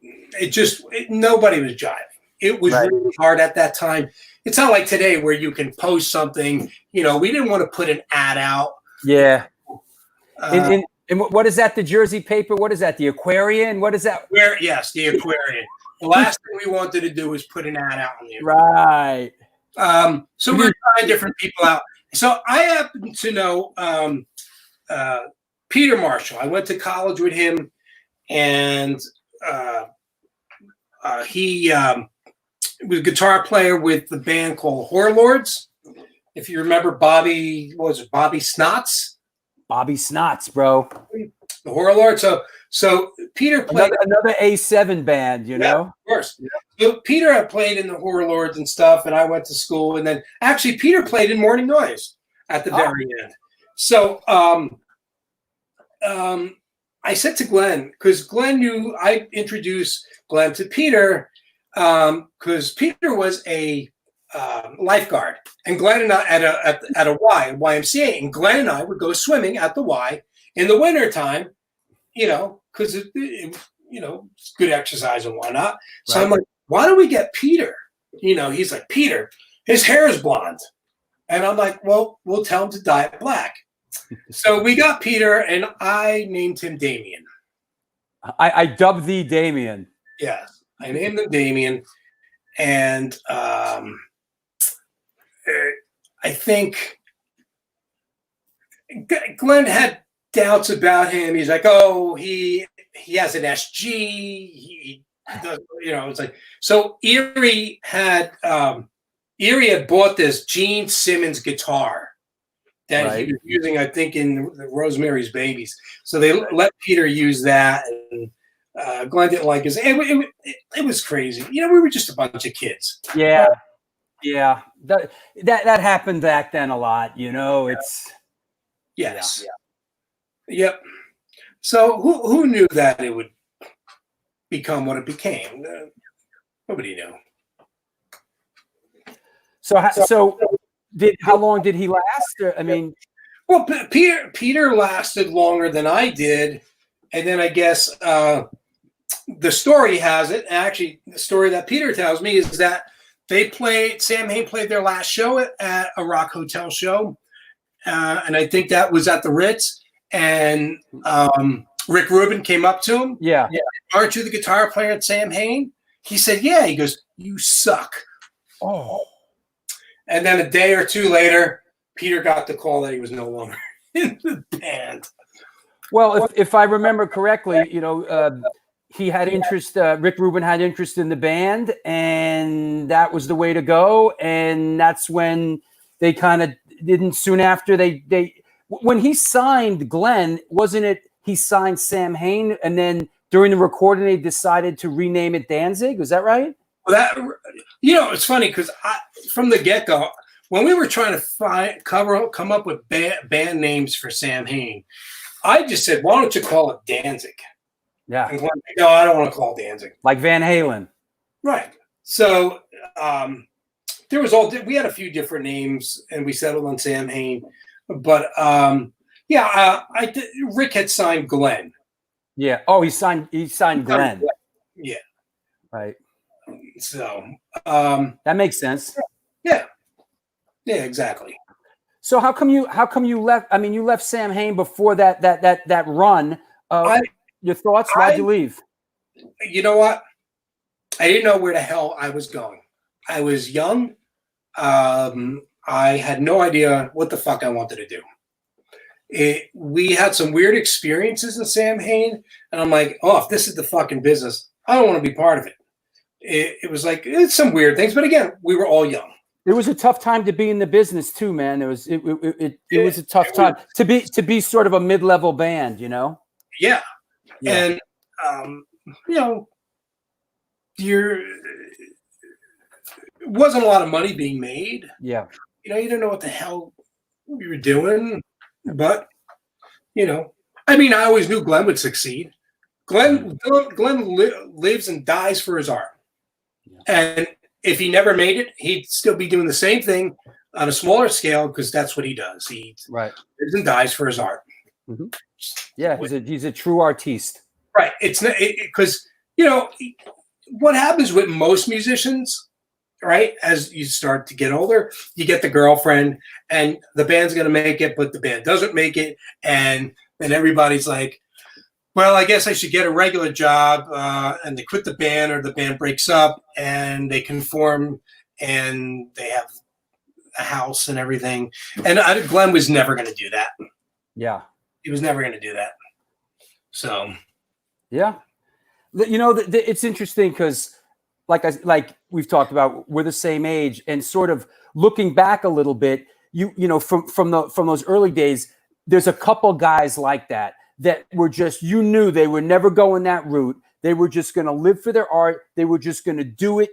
was jiving. It was really hard at that time. It's not like today where you can post something. We didn't want to put an ad out. Yeah. And what is that? The Jersey paper? What is that? The Aquarian? What is that? Yes, the Aquarian. The last thing we wanted to do was put an ad out on the Aquarian. Right. So we were trying different people out. So I happen to know Peter Marshall. I went to college with him, and he was a guitar player with the band called Warlords. If you remember Bobby Snots? Bobby Snots, bro. The Warlords. So Peter played another A7 band, know? Of course. Yeah. So Peter had played in the Warlords and stuff, and I went to school, and then actually Peter played in Mourning Noise at the very end. So I said to Glenn, because Glenn knew I introduced Glenn to Peter, because Peter was a lifeguard, and Glenn and I at a YMCA, and Glenn and I would go swimming at the Y in the wintertime, because it's good exercise and whatnot. So I'm like, why don't we get Peter? He's like, Peter, his hair is blonde. And I'm like, well, we'll tell him to dye it black. So we got Peter, and I named him Damien. I dubbed thee Damien. Yes, I named him Damien. And I think Glenn had doubts about him. He's like, oh, he has an SG. He does, it's like, so Erie had bought this Gene Simmons guitar that he was using, I think, in Rosemary's Babies. So they let Peter use that, and Glenn didn't like his. It was crazy. We were just a bunch of kids. Yeah, yeah. That happened back then a lot. It's yes, yep. So who knew that it would become what it became? Nobody knew. So how long did he last? I mean, well, Peter lasted longer than I did, and then I guess the story has it. Actually, the story that Peter tells me is that Samhain played their last show at a Rock Hotel show, and I think that was at the Ritz. And Rick Rubin came up to him. Yeah. Aren't you the guitar player at Samhain? He said, yeah. He goes, you suck. Oh. And then a day or two later, Peter got the call that he was no longer in the band. Well, if I remember correctly, he had interest. Rick Rubin had interest in the band, and that was the way to go. And that's when they kind of didn't. Soon after when he signed Glenn, wasn't it? He signed Samhain, and then during the recording, they decided to rename it Danzig. Was that right? Well, it's funny because from the get-go, when we were trying to come up with band names for Samhain, I just said, "Why don't you call it Danzig?" Yeah. And Glenn, no, I don't want to call it Danzig. Like Van Halen. Right. So we had a few different names, and we settled on Samhain. But Rick had signed Glenn. Yeah. Oh, he signed Glenn. Yeah. Right. So that makes sense. Yeah. Yeah, exactly. So how come you left? I mean, you left Samhain before that run. Your thoughts? Why'd you leave? You know what? I didn't know where the hell I was going. I was young. I had no idea what the fuck I wanted to do. We had some weird experiences in Samhain, and I'm like, oh, if this is the fucking business, I don't want to be part of it. It was like, it's some weird things, but again, we were all young. It was a tough time to be in the business too, man. It was a tough time to be sort of a mid-level band, Yeah. And wasn't a lot of money being made. Yeah. You didn't know what the hell we were doing, but I mean, I always knew Glenn would succeed. Glenn lives and dies for his art. Yeah. And if he never made it, he'd still be doing the same thing on a smaller scale because that's what he does. He lives and dies for his art. Mm-hmm. Yeah, he's a true artiste. Right. It's not because what happens with most musicians, right? As you start to get older, you get the girlfriend, and the band's going to make it, but the band doesn't make it, and then everybody's like, well, I guess I should get a regular job, and they quit the band, or the band breaks up, and they conform, and they have a house and everything. And Glenn was never going to do that. Yeah. He was never going to do that. So. Yeah. It's interesting because like we've talked about, we're the same age, and sort of looking back a little bit, from those early days, there's a couple guys like that were just, you knew they were never going that route. They were just going to live for their art. They were just going to do it.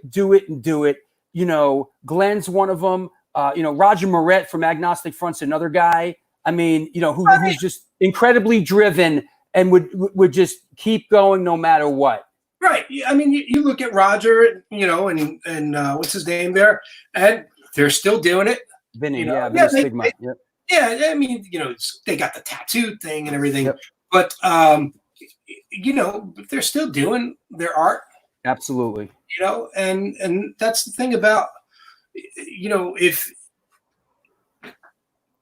Glenn's one of them. Roger Moret from Agnostic Front's another guy. I mean, who's just incredibly driven and would just keep going no matter what. Right. I mean, you look at Roger, and what's his name there, and they're still doing it. Vinny, Vinny Stigma. I mean, they got the tattoo thing and everything, yep. But they're still doing their art. Absolutely. And that's the thing about, if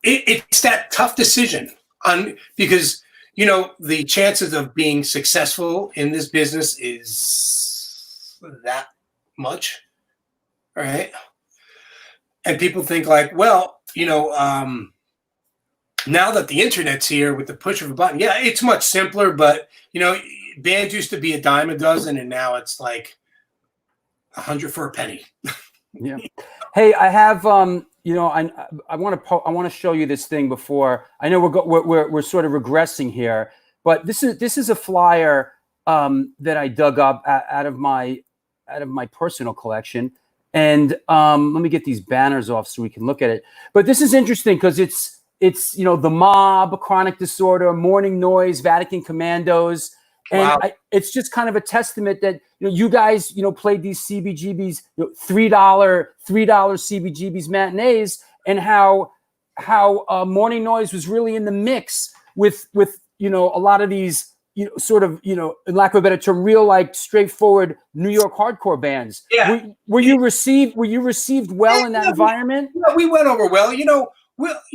it's that tough decision because the chances of being successful in this business is that much, right? And people think like, well, now that the internet's here with the push of a button, yeah, it's much simpler, but bands used to be a dime a dozen, and now it's like 100 for a penny. Yeah. Hey, I have I want to show you this thing before. I know we're sort of regressing here, but this is a flyer that I dug up out of my personal collection, and let me get these banners off so we can look at it. But this is interesting because it's The Mob, Chronic Disorder, Mourning Noise, Vatican Commandos, And Wow. it's just kind of a testament that you guys played these CBGBs, $3 CBGBs matinees, and how Morning Noise was really in the mix with a lot of these sort of in lack of a better term, real straightforward New York hardcore bands. Yeah. Were you received well in that environment? We went over well. We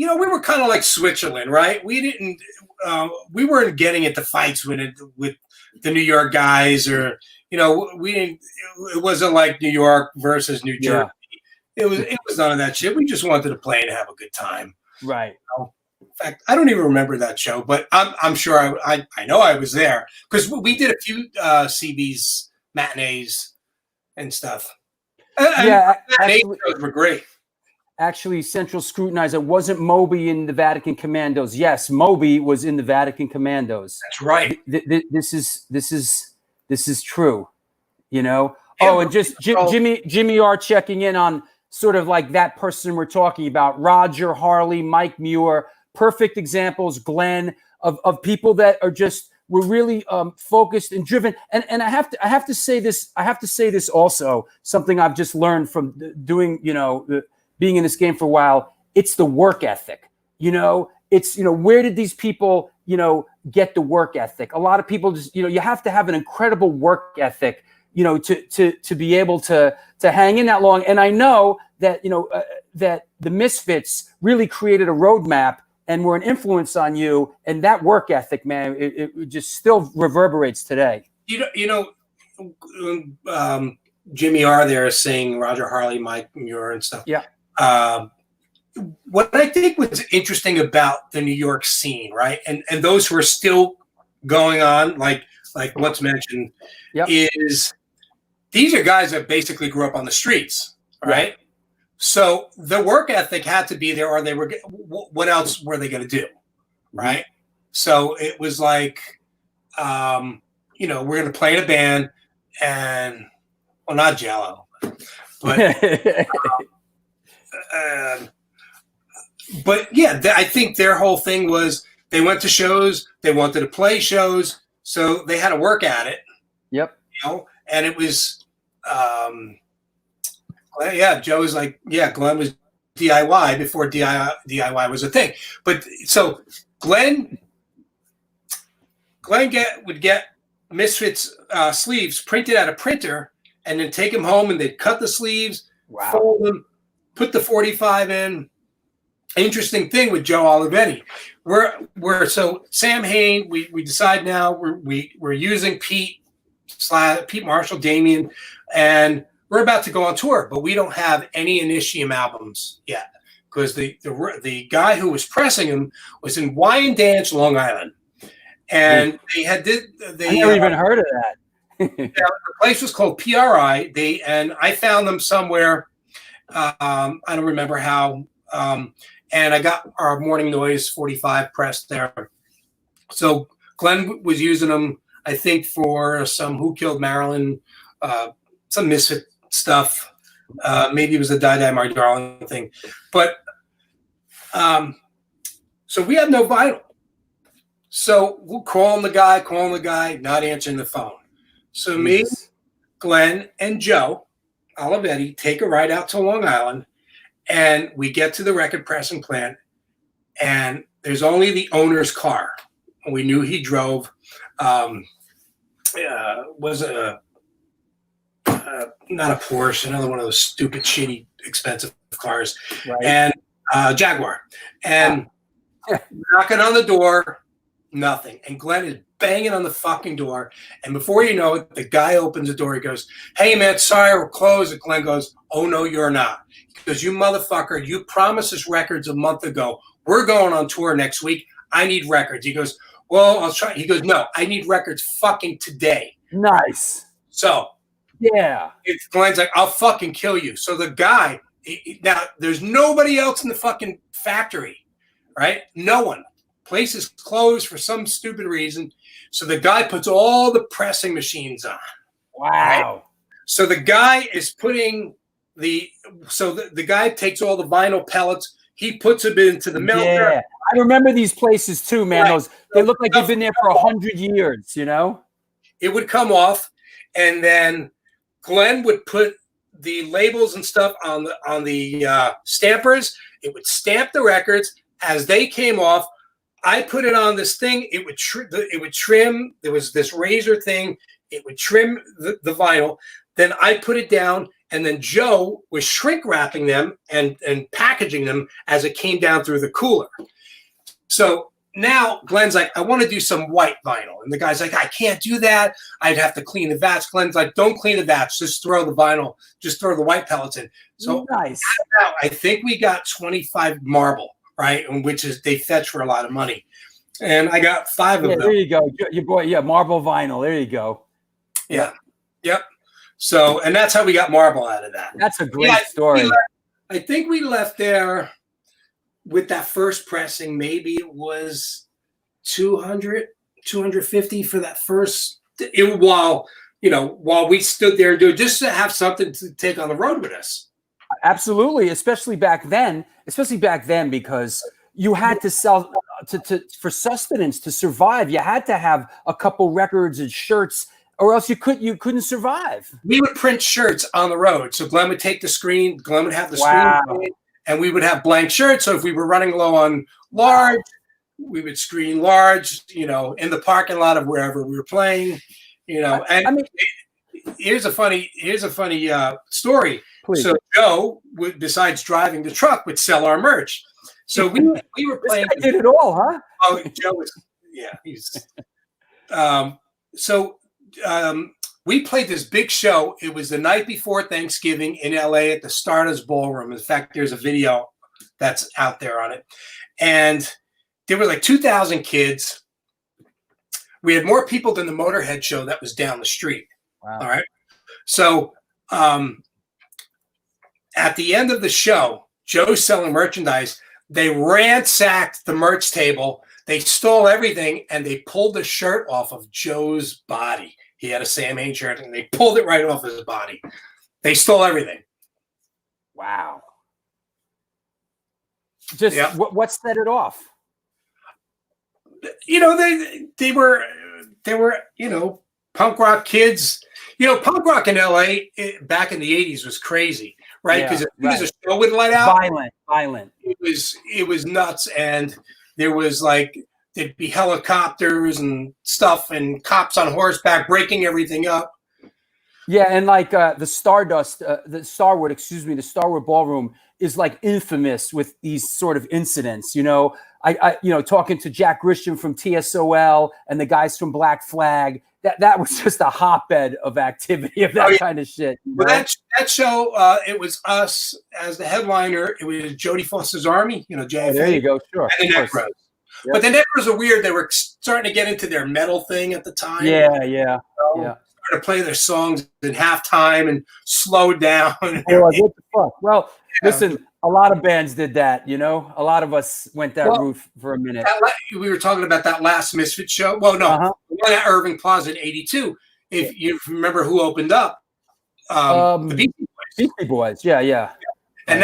were kind of like Switzerland, right? We weren't getting into fights with the New York guys, or we didn't. It wasn't like New York versus New Jersey. Yeah. It was none of that shit. We just wanted to play and have a good time. Right. In fact, I don't even remember that show, but I'm sure I know I was there because we did a few CB's matinees and stuff. Matinee shows were great. Actually, Central Scrutinizer wasn't Moby in the Vatican Commandos. Yes, Moby was in the Vatican Commandos. That's right. This is true. Oh, and just Jimmy R checking in on sort of like that person we're talking about, Roger, Harley, Mike Muir, perfect examples, Glenn, of people that are were really focused and driven. And I have to say this also, something I've just learned from doing, being in this game for a while. It's the work ethic. It's where did these people get the work ethic? A lot of people just you have to have an incredible work ethic to be able to hang in that long. And I know that that the Misfits really created a roadmap and were an influence on you, and that work ethic, man, it just still reverberates today. Jimmy R there is saying Roger, Harley, Mike Muir and stuff. Yeah. What I think was interesting about the New York scene, right, and those who are still going on, like what's mentioned, is these are guys that basically grew up on the streets, right? So the work ethic had to be there, or they were. What else were they going to do, right? So it was like, we're going to play in a band, and not Jello, but but yeah, I think their whole thing was they went to shows, they wanted to play shows, so they had to work at it. Yep. And it was. Joe was like, Glenn was DIY before DIY was a thing. But so Glenn would get Misfits sleeves printed at a printer and then take them home, and they'd cut the sleeves, fold them, put the 45 in. Interesting thing with Joe Olivetti. We're so Samhain, we decide now we're using Pete Marshall, Damien, and we're about to go on tour, but we don't have any Initium albums yet because the guy who was pressing them was in Wyandanch, Long Island, and they had I never even heard of that. The place was called PRI. And I found them somewhere. I don't remember how. And I got our Mourning Noise 45 pressed there. So Glenn was using them, I think, for some Who Killed Marilyn, some Misfit stuff. Maybe it was a Die Die My Darling thing. But so we have no vinyl. So we're calling the guy, not answering the phone. So me, Glenn, and Joe Olivetti take a ride out to Long Island, and we get to the record pressing plant, and there's only the owner's car. We knew he drove. Was not a Porsche, another one of those stupid, shitty, expensive cars, and Jaguar. And knocking on the door, nothing. And Glenn is banging on the fucking door. And before you know it, the guy opens the door. He goes, "Hey, man, sorry, we're closed." And Glenn goes, "Oh, no, you're not." He goes, "You motherfucker, you promised us records a month ago. We're going on tour next week. I need records." He goes, "Well, I'll try." He goes, "No, I need records fucking today." Nice. So, Glenn's like, "I'll fucking kill you." So the guy, now there's nobody else in the fucking factory, right? No one. Place is closed for some stupid reason. So the guy puts all the pressing machines on. Wow. Right? So the guy is putting the guy takes all the vinyl pellets. He puts them into the melter. Yeah, I remember these places too, man. They look like they've been there for 100 years, it would come off, and then Glenn would put the labels and stuff on the stampers. It would stamp the records as they came off. I put it on this thing. It would trim. There was this razor thing. It would trim the vinyl. Then I put it down, and then Joe was shrink wrapping them and packaging them as it came down through the cooler. So now Glenn's like, I want to do some white vinyl. And the guy's like, I can't do that. I'd have to clean the vats. Glenn's like, don't clean the vats. Just throw the vinyl. Just throw the white pellets in. So nice. I think we got 25 marble, right? And which is, they fetch for a lot of money. And I got 5 of them. There you go. Your boy, marble vinyl. There you go. Yeah. Yep. So, and that's how we got marble out of that. That's a great story. I think we left there with that first pressing. Maybe it was 200, 250 for that first. While we stood there and do it, just to have something to take on the road with us. Absolutely, especially back then, because you had to sell for sustenance to survive. You had to have a couple records and shirts, or else you couldn't survive. We would print shirts on the road. So Glenn would take the screen. Glenn would have the screen, and we would have blank shirts. So if we were running low on large, we would screen large. In the parking lot of wherever we were playing. And I mean, here's a funny story. Please. So Joe would, besides driving the truck, would sell our merch. So we were playing. This guy did it all, huh? Oh, Joe was, yeah. He's. We played this big show. It was the night before Thanksgiving in LA at the Stardust Ballroom. In fact, there's a video that's out there on it. And there were like 2,000 kids. We had more people than the Motorhead show that was down the street. Wow. All right. So at the end of the show, Joe's selling merchandise. They ransacked the merch table. They stole everything, and they pulled the shirt off of Joe's body. He had a Samhain shirt, and they pulled it right off his body. They stole everything. Wow. Just what set it off? They were punk rock kids. Punk rock in LA back in the 80s was crazy, right? Because as soon as a show would let out, violent. It was nuts, and there was there'd be helicopters and stuff, and cops on horseback breaking everything up. Yeah, and the Starwood Ballroom is infamous with these sort of incidents. I talking to Jack Grisham from TSOL and the guys from Black Flag, that was just a hotbed of activity of that kind of shit. Well, that show, it was us as the headliner. It was Jodie Foster's Army, JFA. Oh, there you go, sure. And the Necros. Yep. But the Necros are weird. They were starting to get into their metal thing at the time. Yeah. Started to play their songs in halftime and slowed down. What the fuck? Well, listen, a lot of bands did that, A lot of us went that route for a minute. We were talking about that last Misfit show. Well, no, the one at Irving Plaza in '82. If you remember who opened up, the Beastie Boys. Beastie Boys, yeah. And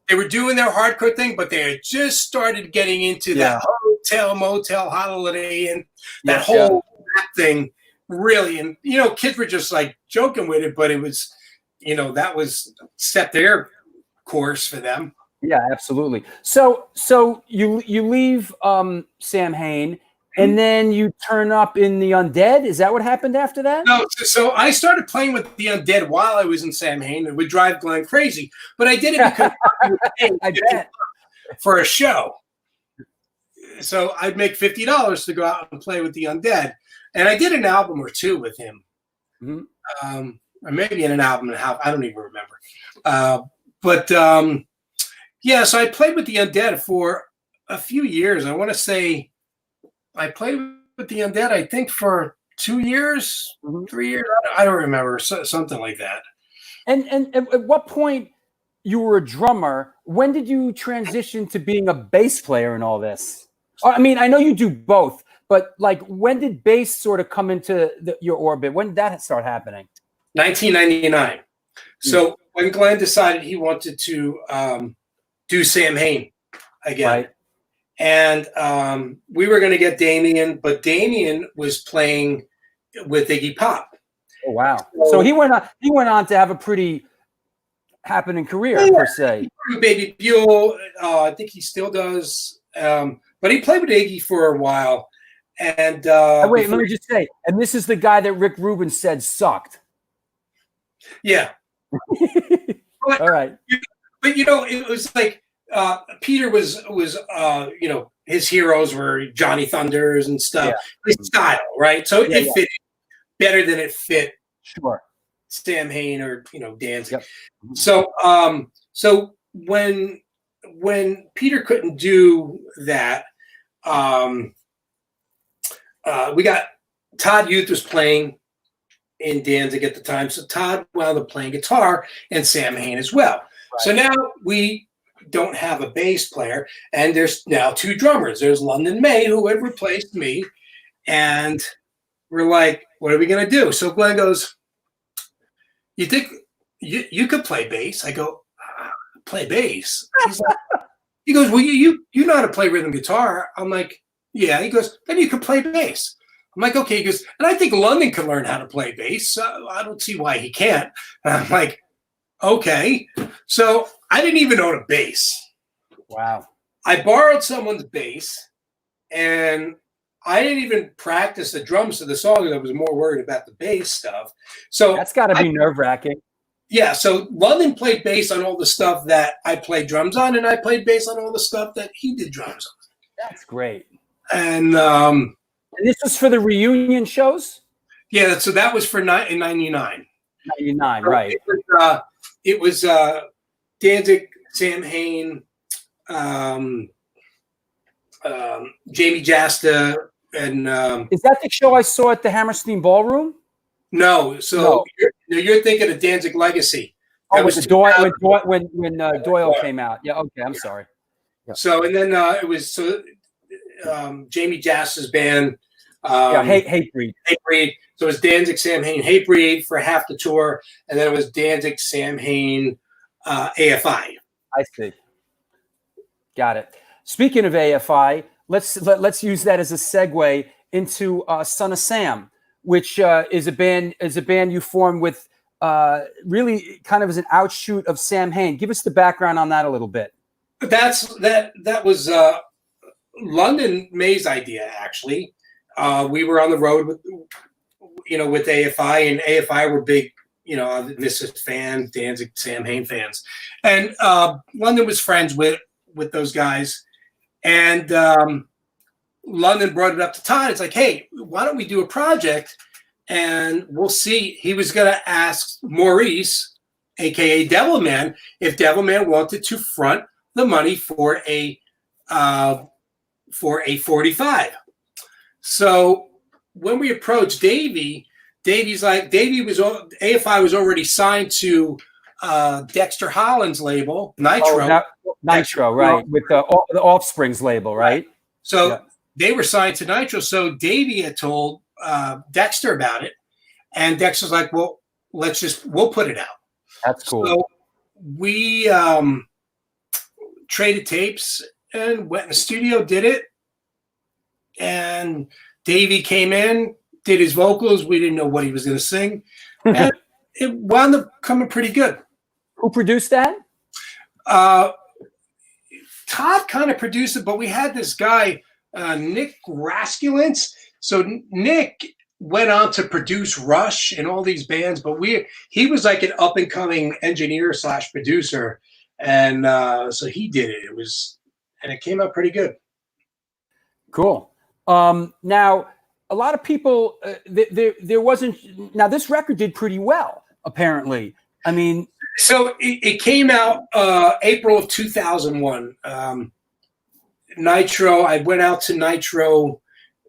they were doing their hardcore thing, but they had just started getting into that hotel, motel, holiday, and that whole rap thing, really. And, kids were just joking with it, but it was, that was set their course for them. Yeah, absolutely. So you leave Samhain, and then you turn up in the Undead. Is that what happened after that? No. So I started playing with the Undead while I was in Samhain. It would drive Glenn crazy, but I did it because I bet for a show. So I'd make $50 to go out and play with the Undead, and I did an album or two with him, or maybe in an album and a half. I don't even remember. So I played with the Undead for a few years. I want to say I played with the Undead, I think, for 2 years, 3 years. I don't remember, something like that. And at what point you were a drummer? When did you transition to being a bass player in all this? I mean, I know you do both, but when did bass sort of come into your orbit? When did that start happening? 1999. So when Glenn decided he wanted to do Samhain again, right. And we were going to get Damien, but Damien was playing with Iggy Pop. Oh wow! So he went on to have a pretty happening career per se. Baby Buell, I think he still does, but he played with Iggy for a while. And wait, let me just say, and this is the guy that Rick Rubin said sucked. Yeah. All right. But it was like Peter was his heroes were Johnny Thunders and stuff. Yeah. His style, right? So it fit better than it fit. Sure. Samhain or Danzig. Yep. So when Peter couldn't do that, we got Todd Youth was playing in Danzig at the time, so Todd wound up playing guitar and Samhain as well. Right. So now we don't have a bass player, and there's now two drummers. There's London May, who had replaced me, and we're like, what are we gonna do? So Glenn goes, you think you could play bass? I go, play bass. He goes, well, you know how to play rhythm guitar. I'm like, yeah. He goes, then you could play bass. I'm like, okay. He goes, and I think London can learn how to play bass. So I don't see why he can't. And I'm like, okay. So I didn't even own a bass. Wow. I borrowed someone's bass, and I didn't even practice the drums to the song. I was more worried about the bass stuff. So that's got to be nerve-wracking. Yeah. So London played bass on all the stuff that I played drums on, and I played bass on all the stuff that he did drums on. That's great. And this was for the reunion shows? Yeah. So that was for in 99. 99, right. It was Danzig, Samhain, Jamie Jasta, and is that the show I saw at the Hammerstein Ballroom? No, so no. You're thinking of Danzig Legacy. That was when Doyle came out. Yeah, okay, I'm sorry. Yeah. So and then it was Jamie Jasta's band. Hatebreed. Hatebreed. So it was Danzig, Samhain, Hatebreed for half the tour, and then it was Danzig, Samhain, AFI. I see. Got it. Speaking of AFI, let's use that as a segue into Son of Sam, which is a band you formed with really kind of as an outshoot of Samhain. Give us the background on that a little bit. That was London May's idea, actually. We were on the road with AFI, and AFI were big, Misfits fans, Danzig, Samhain fans, and London was friends with those guys, and London brought it up to Todd. It's like, hey, why don't we do a project, and we'll see. He was going to ask Maurice, aka Devilman, if Devilman wanted to front the money for a 45. So when we approached AFI was already signed to Dexter Holland's label, Nitro. Nitro, right, with the Offspring's label, right? So they were signed to Nitro. So Davey had told Dexter about it, and Dexter's like, "Well, we'll put it out." That's cool. So we traded tapes and went in the studio, did it, and Davey came in, did his vocals. We didn't know what he was going to sing, and it wound up coming pretty good. Who produced that? Todd kind of produced it, but we had this guy, Nick Raskulins. So Nick went on to produce Rush and all these bands, but he was like an up and coming engineer / producer, and so he did it. And it came out pretty good. Cool. Now, a lot of people, there wasn't. Now, this record did pretty well, apparently. I mean, so it came out April of 2001. Nitro. I went out to Nitro.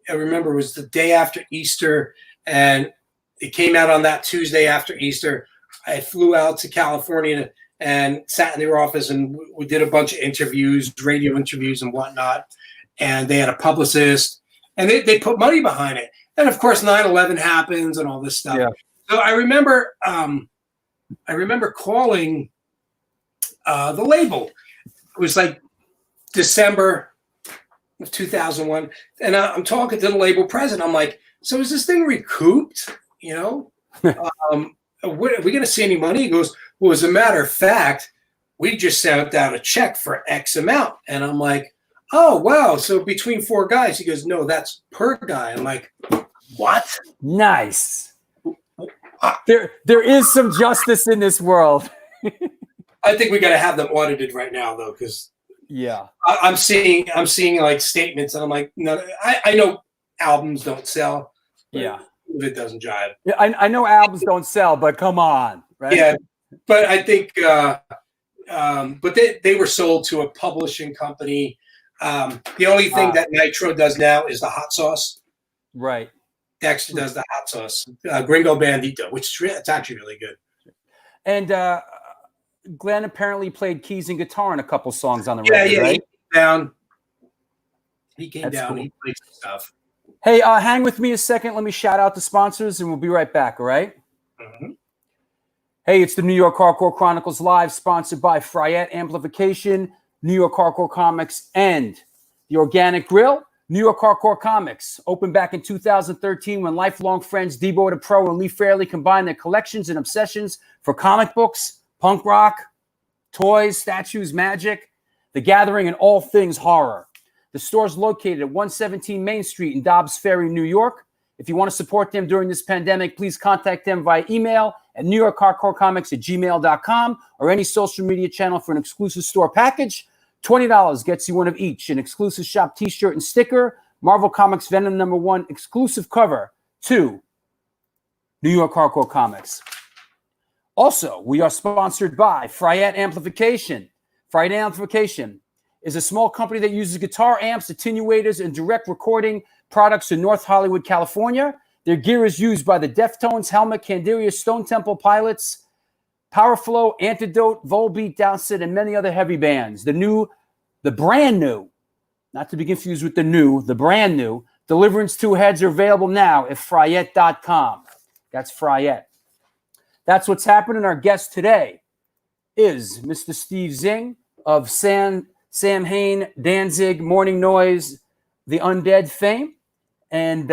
I remember it was the day after Easter, and it came out on that Tuesday after Easter. I flew out to California and sat in their office, and we did a bunch of interviews, radio interviews and whatnot. And they had a publicist, and they put money behind it. And of course, 9/11 happens and all this stuff. Yeah. So I remember calling the label. It was like December of 2001, and I'm talking to the label president. I'm like, so is this thing recouped? You know, are we going to see any money? He goes, well, as a matter of fact, we just sent out a check for X amount. And I'm like, oh, wow. So between 4 guys, he goes, no, that's per guy. I'm like, what? Nice. There is some justice in this world. I think we got to have them audited right now, though, because yeah, I'm seeing like statements, and I'm like, no, I know albums don't sell. Yeah, if it doesn't jive. Yeah, I know albums don't sell, but come on, right? Yeah, but I think, but they were sold to a publishing company. The only thing that Nitro does now is the hot sauce. Right. Dexter does the hot sauce. Gringo Bandito, which it's actually really good. And Glenn apparently played keys and guitar in a couple songs on the record, right? He came down. Cool. He played some stuff. Hey, hang with me a second. Let me shout out the sponsors, and we'll be right back, all right? Mm-hmm. Hey, it's the New York Hardcore Chronicles Live, sponsored by Fryette Amplification, New York Hardcore Comics, and The Organic Grill. New York Hardcore Comics opened back in 2013 when lifelong friends Debo the Pro and Lee Fairley combined their collections and obsessions for comic books, punk rock, toys, statues, magic, the gathering, and all things horror. The store is located at 117 Main Street in Dobbs Ferry, New York. If you want to support them during this pandemic, please contact them via email at newyorkhardcorecomics@gmail.com or any social media channel for an exclusive store package. $20 gets you one of each, an exclusive shop t-shirt and sticker, Marvel Comics Venom #1 exclusive cover to New York Hardcore Comics. Also, we are sponsored by Fryette Amplification. Fryette Amplification is a small company that uses guitar amps, attenuators, and direct recording products in North Hollywood, California. Their gear is used by the Deftones, Helmet, Candiria, Stone Temple Pilots, Powerflow, Antidote, Volbeat, Downset, and many other heavy bands. The brand new, not to be confused with the brand new, Deliverance 2 heads are available now at Fryette.com. That's Fryette. That's what's happening. Our guest today is Mr. Steve Zing of Samhain, Danzig, Mourning Noise, The Undead fame. And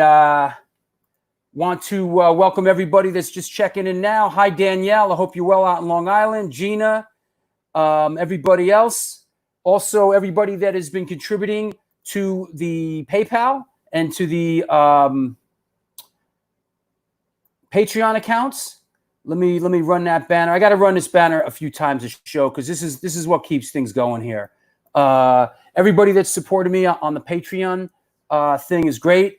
want to welcome everybody that's just checking in now. Hi, Danielle. I hope you're well out in Long Island. Gina, everybody else. Also, everybody that has been contributing to the PayPal and to the Patreon accounts. Let me run that banner. I got to run this banner a few times a show because this is what keeps things going here. Everybody that's supported me on the Patreon thing is great.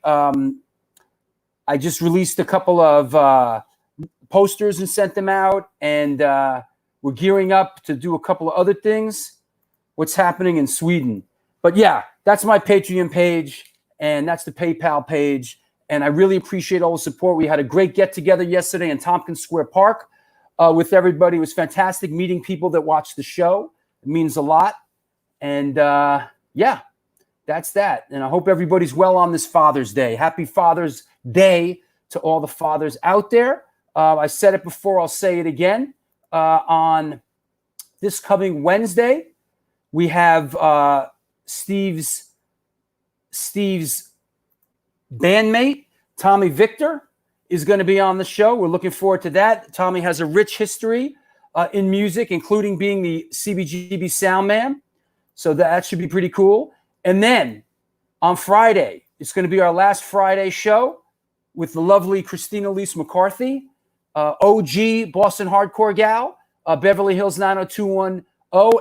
I just released a couple of posters and sent them out, and we're gearing up to do a couple of other things. What's happening in Sweden? But yeah, that's my Patreon page, and that's the PayPal page. And I really appreciate all the support. We had a great get-together yesterday in Tompkins Square Park with everybody. It was fantastic meeting people that watched the show. It means a lot. And yeah, that's that. And I hope everybody's well on this Father's Day. Happy Father's Day to all the fathers out there. I said it before. I'll say it again. On this coming Wednesday, we have Steve's bandmate, Tommy Victor, is going to be on the show. We're looking forward to that. Tommy has a rich history in music, including being the CBGB sound man. So that should be pretty cool. And then on Friday, it's going to be our last Friday show with the lovely Christina Elise McCarthy, OG Boston hardcore gal, Beverly Hills 90210,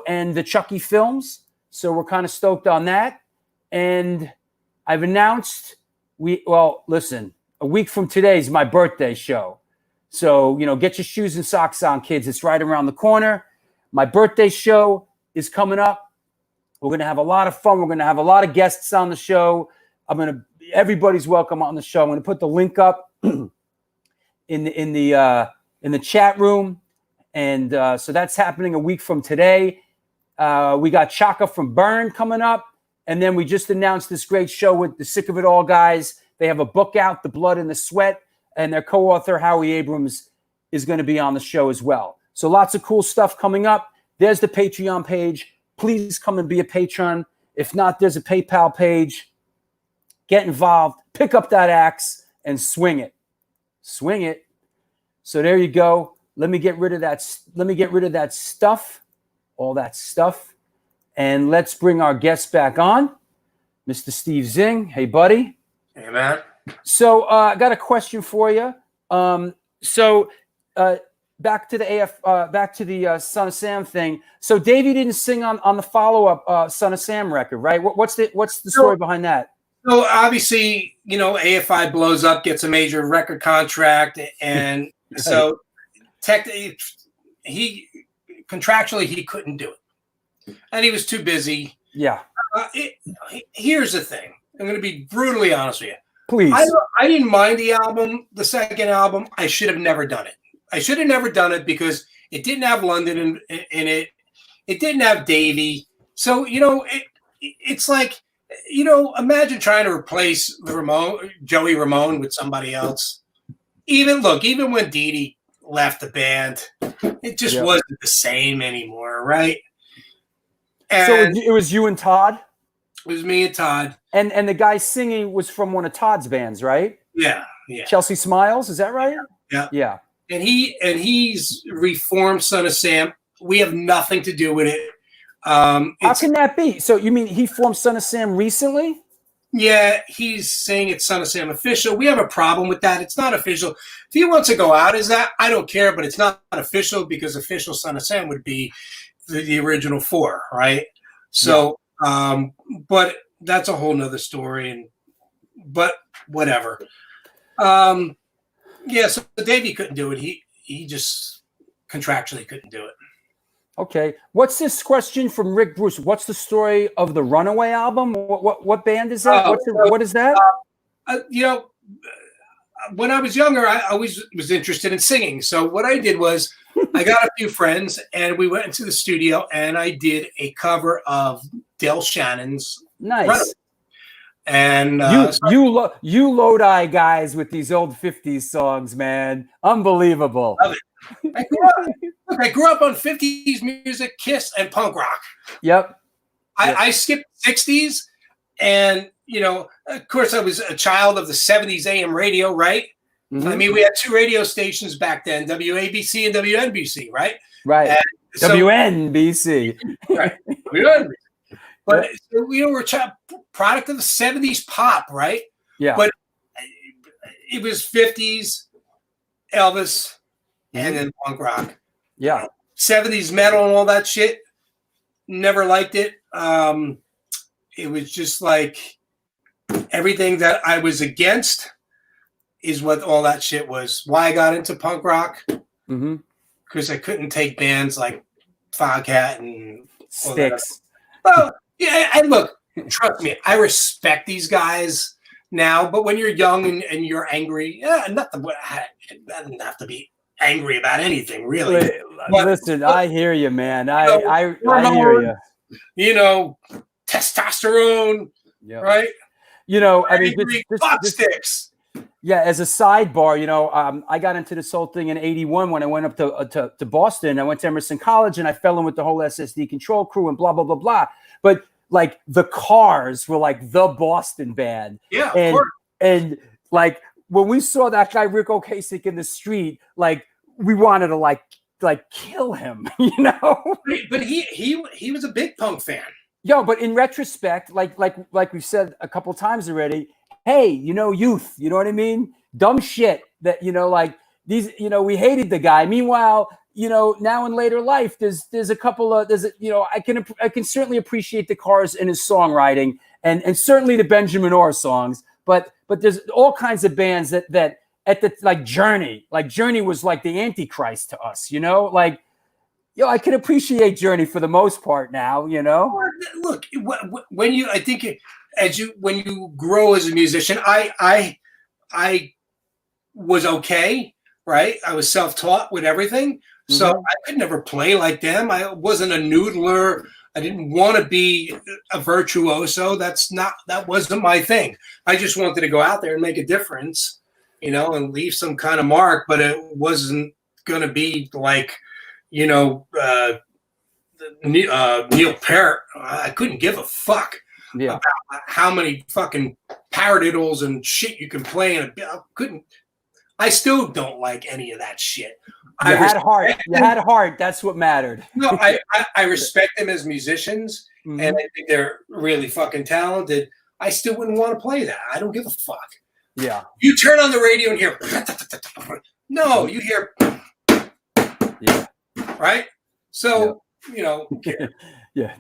and the Chucky Films. So we're kind of stoked on that. And I've announced listen, a week from today is my birthday show. So, get your shoes and socks on, kids. It's right around the corner. My birthday show is coming up. We're going to have a lot of fun. We're going to have a lot of guests on the show. Everybody's welcome on the show. I'm going to put the link up in the chat room. And so that's happening a week from today. We got Chaka from Burn coming up. And then we just announced this great show with the Sick of It All guys. They have a book out, The Blood and the Sweat, and their co-author, Howie Abrams, is going to be on the show as well. So lots of cool stuff coming up. There's the Patreon page. Please come and be a patron. If not, there's a PayPal page. Get involved. Pick up that axe and swing it. Swing it. So there you go. Let me get rid of that. Let me get rid of that stuff, all that stuff. And let's bring our guest back on, Mr. Steve Zing. Hey, buddy. Hey, man. So I got a question for you. Back to the Son of Sam thing. So Davey didn't sing on the follow-up Son of Sam record, right? What's the story behind that? So obviously, AFI blows up, gets a major record contract, and so technically, contractually he couldn't do it, and he was too busy. Yeah. Here's the thing. I'm going to be brutally honest with you. Please. I didn't mind the album, the second album. I should have never done it. I should have never done it because it didn't have London in it. It didn't have Davey. So, it's like, imagine trying to replace Joey Ramone with somebody else. Even when Dee Dee left the band, it just wasn't the same anymore, right? And so it was you and Todd? It was me and Todd. And the guy singing was from one of Todd's bands, right? Yeah. Chelsea Smiles, is that right? Yeah. And he's reformed Son of Sam. We have nothing to do with it. How can that be? So you mean he formed Son of Sam recently? Yeah, he's saying it's Son of Sam official. We have a problem with that. It's not official. If he wants to go out as that, I don't care, but it's not official because official Son of Sam would be the original four, right? So, but that's a whole nother story. But whatever. So Davey couldn't do it. He just contractually couldn't do it. Okay. What's this question from Rick Bruce? What's the story of the Runaway album? What band is that? What is that? When I was younger, I always was interested in singing. So what I did was I got a few friends and we went into the studio and I did a cover of Del Shannon's Nice. Runaway. And you Lodi guys with these old 50s songs, man. Unbelievable. Love it. I grew up on 50s music, Kiss, and punk rock. Yep. I skipped 60s, and of course, I was a child of the 70s AM radio, right? Mm-hmm. I mean, we had two radio stations back then, WABC and WNBC, right? Right. And WNBC. Right. WNBC. But we're a product of the 70s pop, right? Yeah. But it was 50s Elvis. And then punk rock. Yeah. 70s metal and all that shit. Never liked it. It was just like everything that I was against is what all that shit was. Why I got into punk rock. Because I couldn't take bands like Foghat and Styx. Well, yeah, and look, trust me, I respect these guys now, but when you're young and you're angry, I didn't have to be angry about anything, really. Listen, I hear you, man. I hear you. Testosterone, right? I mean, this sticks. Yeah, as a sidebar, I got into this whole thing in '81 when I went up to Boston. I went to Emerson College and I fell in with the whole SSD Control crew and blah blah blah blah. But like the Cars were like the Boston band, and like when we saw that guy Rick Ocasek in the street, like we wanted to like kill him, But he was a big punk fan. Yo, but in retrospect, like we've said a couple times already, hey, youth, you know what I mean? Dumb shit that like these, we hated the guy. Meanwhile, now in later life, there's a couple of I can certainly appreciate the Cars and his songwriting and certainly the Benjamin Orr songs, but there's all kinds of bands that at the Journey was like the Antichrist to us, I can appreciate Journey for the most part now, Look, when you grow as a musician, I was okay, right? I was self-taught with everything, so I could never play like them. I wasn't a noodler. I didn't want to be a virtuoso. That wasn't my thing. I just wanted to go out there and make a difference, and leave some kind of mark. But it wasn't going to be like, Neil Peart. I couldn't give a fuck. Yeah. about how many fucking paradiddles and shit you can play, and I still don't like any of that shit. You had heart. You had heart. That's what mattered. No, I respect them as musicians, Mm-hmm. and I think they're really fucking talented. I still wouldn't want to play that. I don't give a fuck. Yeah. You turn on the radio and hear, no, you hear, yeah, right? So, you know, who cares? Yeah.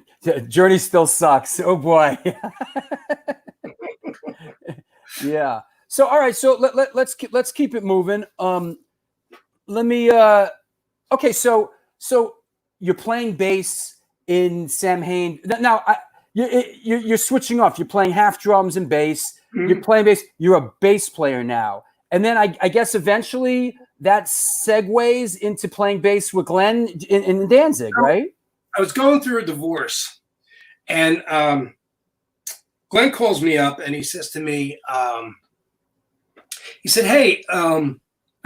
Journey still sucks. Oh boy. Yeah. So all right. So let's keep it moving. Let me. Okay. So you're playing bass in Samhain now. You're switching off. You're playing half drums and bass. Mm-hmm. You're playing bass. You're a bass player now. And then I guess eventually that segues into playing bass with Glenn in Danzig, right? I was going through a divorce, and Glenn calls me up and he says to me, he said, "Hey, I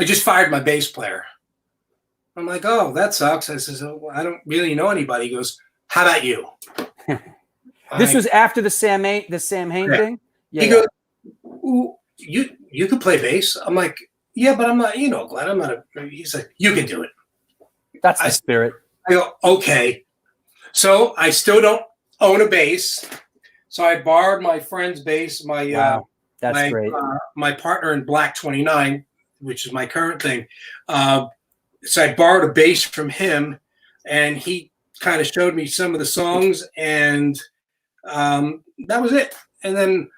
just fired my bass player." I'm like, "Oh, that sucks." I says, "Oh, I don't really know anybody." He goes, "How about you?" This was after the Samhain thing? Yeah. He goes, "Ooh, you could play bass." I'm like, "Yeah, but I'm not, Glenn, I'm not a," he's like, "You can do it." That's the spirit. I go, "Okay." So I still don't own a bass. So I borrowed my friend's bass, Wow. That's great. My partner in Black 29, which is my current thing. So I borrowed a bass from him, and he kind of showed me some of the songs, and that was it. And then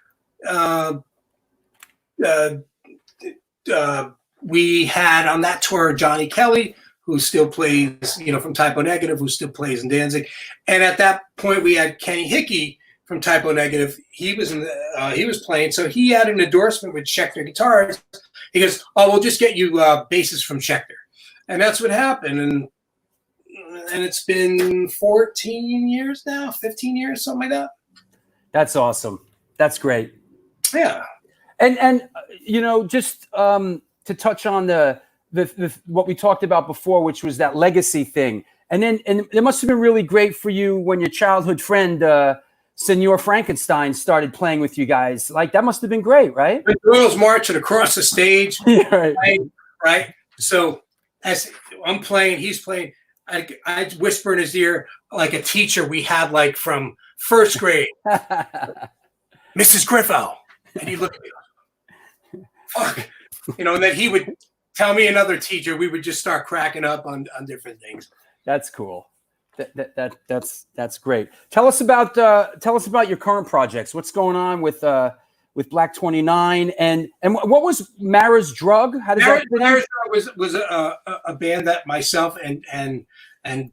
we had on that tour Johnny Kelly, who still plays, from Typo Negative, who still plays in Danzig. And at that point, we had Kenny Hickey from Typo Negative. He was he was playing, so he had an endorsement with Schecter Guitars. He goes, "Oh, we'll just get you basses from Schecter," and that's what happened. And it's been 14 years now, 15 years, something like that. That's awesome. That's great. Yeah. And just to touch on the what we talked about before, which was that legacy thing. And it must have been really great for you when your childhood friend, Senor Frankenstein, started playing with you guys. Like, that must have been great, right? The girls marching across the stage. Yeah, right? So as I'm playing, he's playing. I whisper in his ear like a teacher we had like from first grade, Mrs. Griffo. And he looked at me, fuck. And then he would tell me another teacher. We would just start cracking up on different things. That's cool. That's great. Tell us about your current projects. What's going on with Black 29 and what was Mara's Drug? How does Mara's Drug was a band that myself and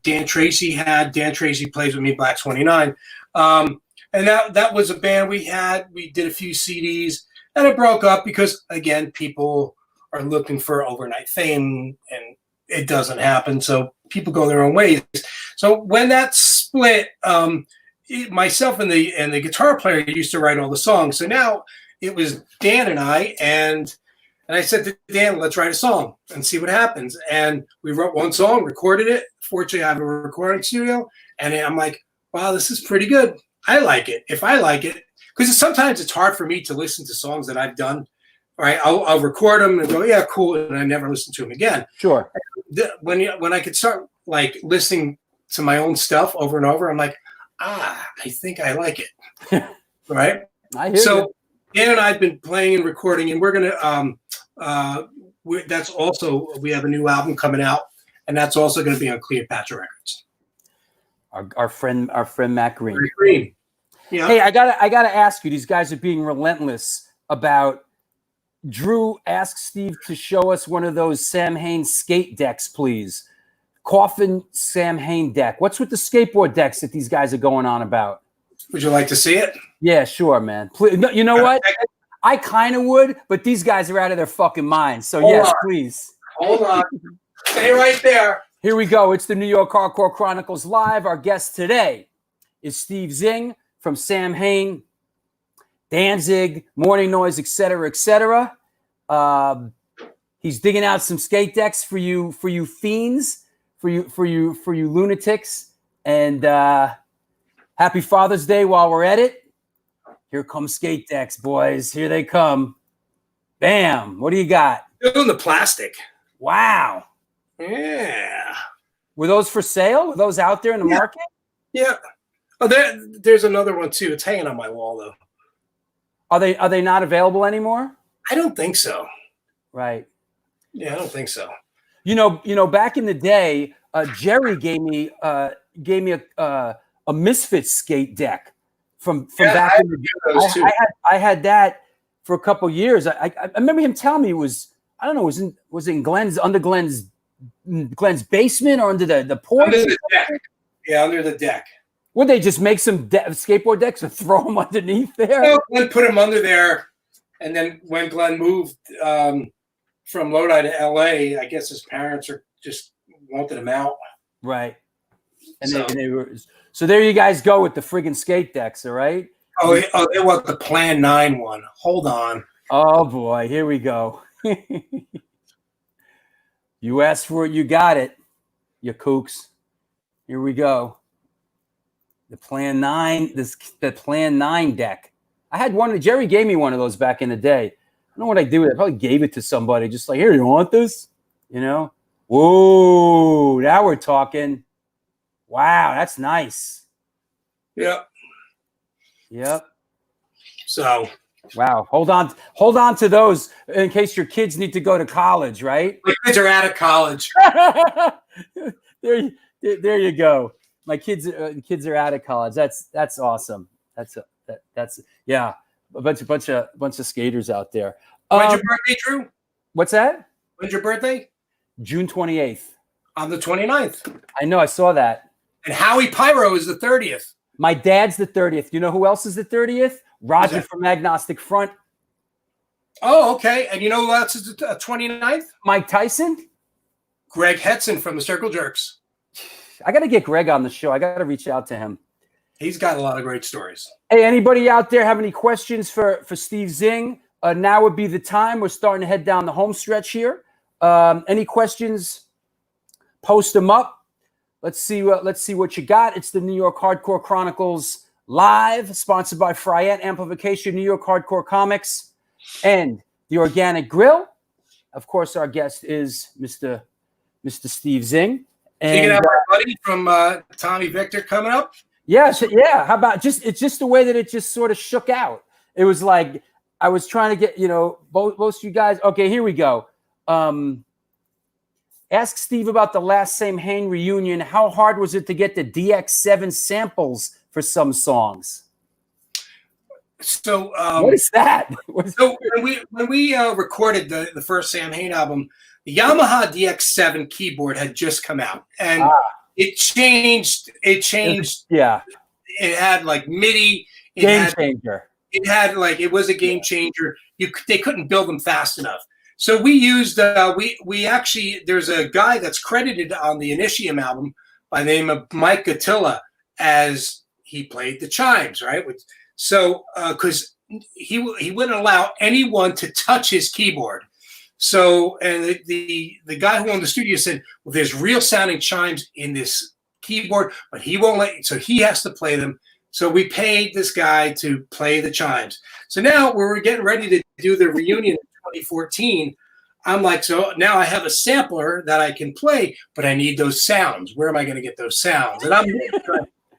Dan Tracy had. Dan Tracy plays with me, Black 29. And that was a band we had. We did a few CDs, and it broke up because, again, people are looking for overnight fame, and it doesn't happen. So people go their own ways. So when that split, myself and the guitar player used to write all the songs. So now it was Dan and I, and I said to Dan, "Let's write a song and see what happens." And we wrote one song, recorded it. Fortunately, I have a recording studio, and I'm like, "Wow, this is pretty good. I like it." If I like it, because sometimes it's hard for me to listen to songs that I've done. Right, I'll record them and go, "Yeah, cool," and I never listen to them again. Sure. When I could start like listening to my own stuff over and over, I'm like, I think I like it. Right. I hear so you. Dan and I've been playing and recording, and we're gonna. That's also, we have a new album coming out, and that's also going to be on Cleopatra Records. Our friend Matt Green. Yeah. Hey, I gotta ask you. These guys are being relentless about. Drew asked Steve to show us one of those Samhain skate decks, please. Coffin Samhain deck. What's with the skateboard decks that these guys are going on about? Would you like to see it? Yeah, sure, man. Please. No, you know what? I kind of would, but these guys are out of their fucking minds. So yes, please. Hold on. Stay right there. Here we go. It's the New York Hardcore Chronicles Live. Our guest today is Steve Zing from Samhain, Danzig, Mourning Noise, etc., etc. He's digging out some skate decks for you fiends, for you lunatics, and happy Father's Day while we're at it. Here come skate decks, boys. Here they come. Bam. What do you got? Doing the plastic. Wow. Yeah. Were those for sale? Were those out there in the market? Yeah. Oh, there's another one too. It's hanging on my wall though. Are they not available anymore? I don't think so. Right. Yeah, I don't think so. You know, back in the day, Jerry gave me a Misfits skate deck from back in the day. I had that for a couple years. I remember him telling me it was, I don't know, was it in Glenn's basement or under the porch? Under the deck. Yeah, under the deck. Would they just make some skateboard decks and throw them underneath there? No, Glenn put them under there, and then when Glenn moved from Lodi to LA, I guess his parents just wanted him out. Right. And they were, so there you guys go with the friggin' skate decks, all right? Oh, they want the Plan 9 one. Hold on. Oh boy, here we go. You asked for it, you got it, you kooks. Here we go. The Plan 9, the Plan 9 deck. I had one. Jerry gave me one of those back in the day. I don't know what I did with it. I probably gave it to somebody. Just like, here, you want this? You know? Whoa, now we're talking. Wow, that's nice. Yep. Yep. So. Wow. Hold on to those in case your kids need to go to college, right? My kids are out of college. There you go. My kids are out of college. That's awesome. That's yeah. A bunch of skaters out there. When's your birthday, Drew? What's that? When's your birthday? June 28th. On the 29th. I know. I saw that. And Howie Pyro is the 30th. My dad's the 30th. You know who else is the 30th? Roger from Agnostic Front. Oh, okay. And you know who else is the 29th? Mike Tyson. Greg Hetson from the Circle Jerks. I got to get Greg on the show. I got to reach out to him. He's got a lot of great stories. Hey, anybody out there have any questions for Steve Zing? Now would be the time. We're starting to head down the home stretch here. Any questions? Post them up. Let's see what you got. It's the New York Hardcore Chronicles live, sponsored by Fryette Amplification, New York Hardcore Comics, and the Organic Grill. Of course, our guest is Mr. Steve Zing. And you can have our buddy from Tommy Victor coming up. Yeah. How about it's just the way that it just sort of shook out. It was like I was trying to get, both of you guys. Okay, here we go. Ask Steve about the last Samhain reunion. How hard was it to get the DX7 samples for some songs? So what is that? So when we recorded the first Samhain album, the Yamaha DX7 keyboard had just come out, and it changed. Yeah, it had like MIDI. Game changer. It had it was a game changer. They couldn't build them fast enough, so we used we actually, there's a guy that's credited on the Initium album by the name of Mike Gattilla as he played the chimes, right? So because he wouldn't allow anyone to touch his keyboard. So, and the guy who owned the studio said, well, there's real sounding chimes in this keyboard, but he won't so he has to play them. So we paid this guy to play the chimes. So now we're getting ready to do the reunion in 2014. I'm like, so now I have a sampler that I can play, but I need those sounds. Where am I going to get those sounds? And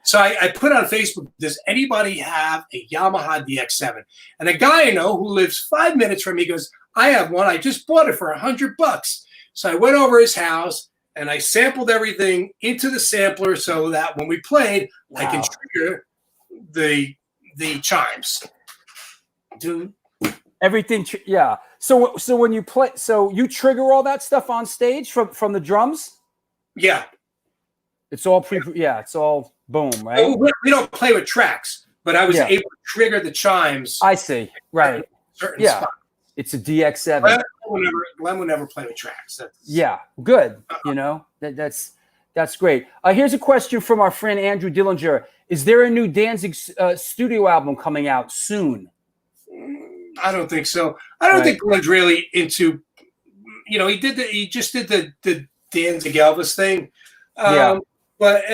so I put on Facebook, does anybody have a Yamaha DX7? And a guy I know who lives 5 minutes from me goes, I have one. I just bought it for $100. So I went over his house and I sampled everything into the sampler so that when we played, I can trigger the chimes. Everything, yeah. So when you play, so you trigger all that stuff on stage from the drums? Yeah. It's all it's all boom, right? We don't play with tracks, but I was able to trigger the chimes. I see. Right. Certain spots. It's a DX7. Glenn would never play with tracks. Good. That's great. Here's a question from our friend Andrew Dillinger. Is there a new Danzig studio album coming out soon? I don't think so. I don't think Glenn's really into. He just did the Danzig Elvis thing. But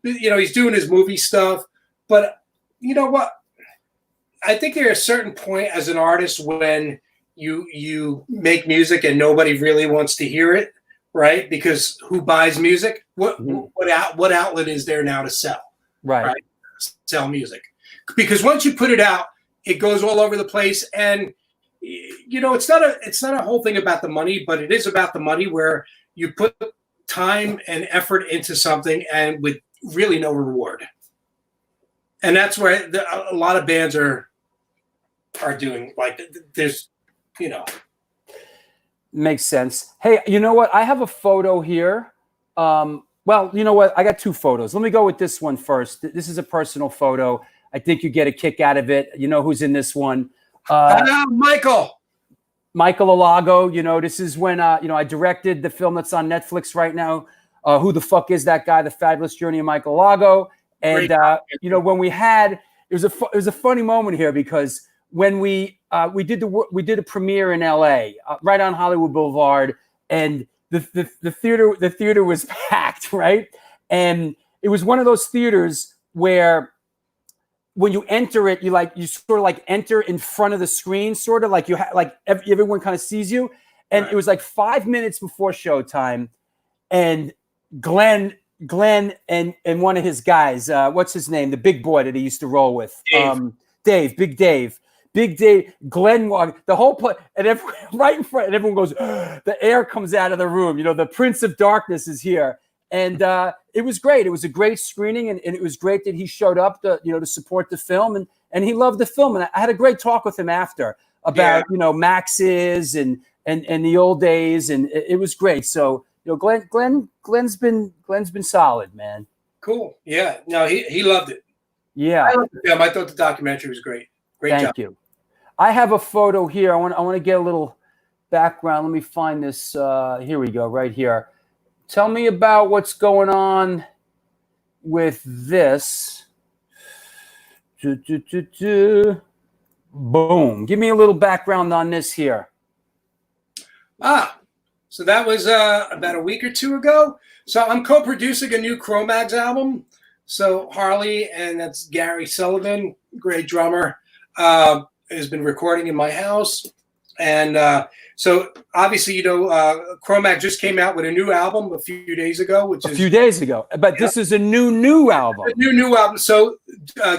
he's doing his movie stuff. But you know what? I think there's a certain point as an artist when you make music and nobody really wants to hear it, right? Because who buys music? What outlet is there now to sell? Right. Sell music. Because once you put it out, it goes all over the place, and it's not a whole thing about the money, but it is about the money where you put time and effort into something and with really no reward. And that's where a lot of bands are doing. Like, there's, Makes sense. Hey, you know what? I have a photo here. Well, you know what? I got two photos. Let me go with this one first. This is a personal photo. I think you get a kick out of it. You know who's in this one? Michael Alago. This is when I directed the film that's on Netflix right now. Who the fuck is that guy? The Fabulous Journey of Michael Alago. And when we had, it was a funny moment here because when we did a premiere in LA, right on Hollywood Boulevard, and the theater was packed, right? And it was one of those theaters where when you enter it, you sort of like enter in front of the screen, sort of like everyone kind of sees you. And right. It was like 5 minutes before showtime, and Glenn and one of his guys, what's his name? The big boy that he used to roll with, Big Dave, Glenn walked the whole play, and right in front, and everyone goes, the air comes out of the room. The Prince of Darkness is here. And it was great. It was a great screening, and it was great that he showed up to support the film, and he loved the film. And I had a great talk with him after about Max's and the old days, and it was great. So Glenn's been solid, man. Cool. Yeah. No, he loved it. Yeah. I loved the film. I thought the documentary was great. Great job. Thank you. I have a photo here. I want to get a little background. Let me find this. Here we go, right here. Tell me about what's going on with this. Boom. Give me a little background on this here. So that was about a week or two ago. So I'm co-producing a new Cro-Mags album. So Harley, and that's Gary Sullivan, great drummer, has been recording in my house. And so obviously, Cro-Mags just came out with a new album a few days ago. But this is a new album. A new album. So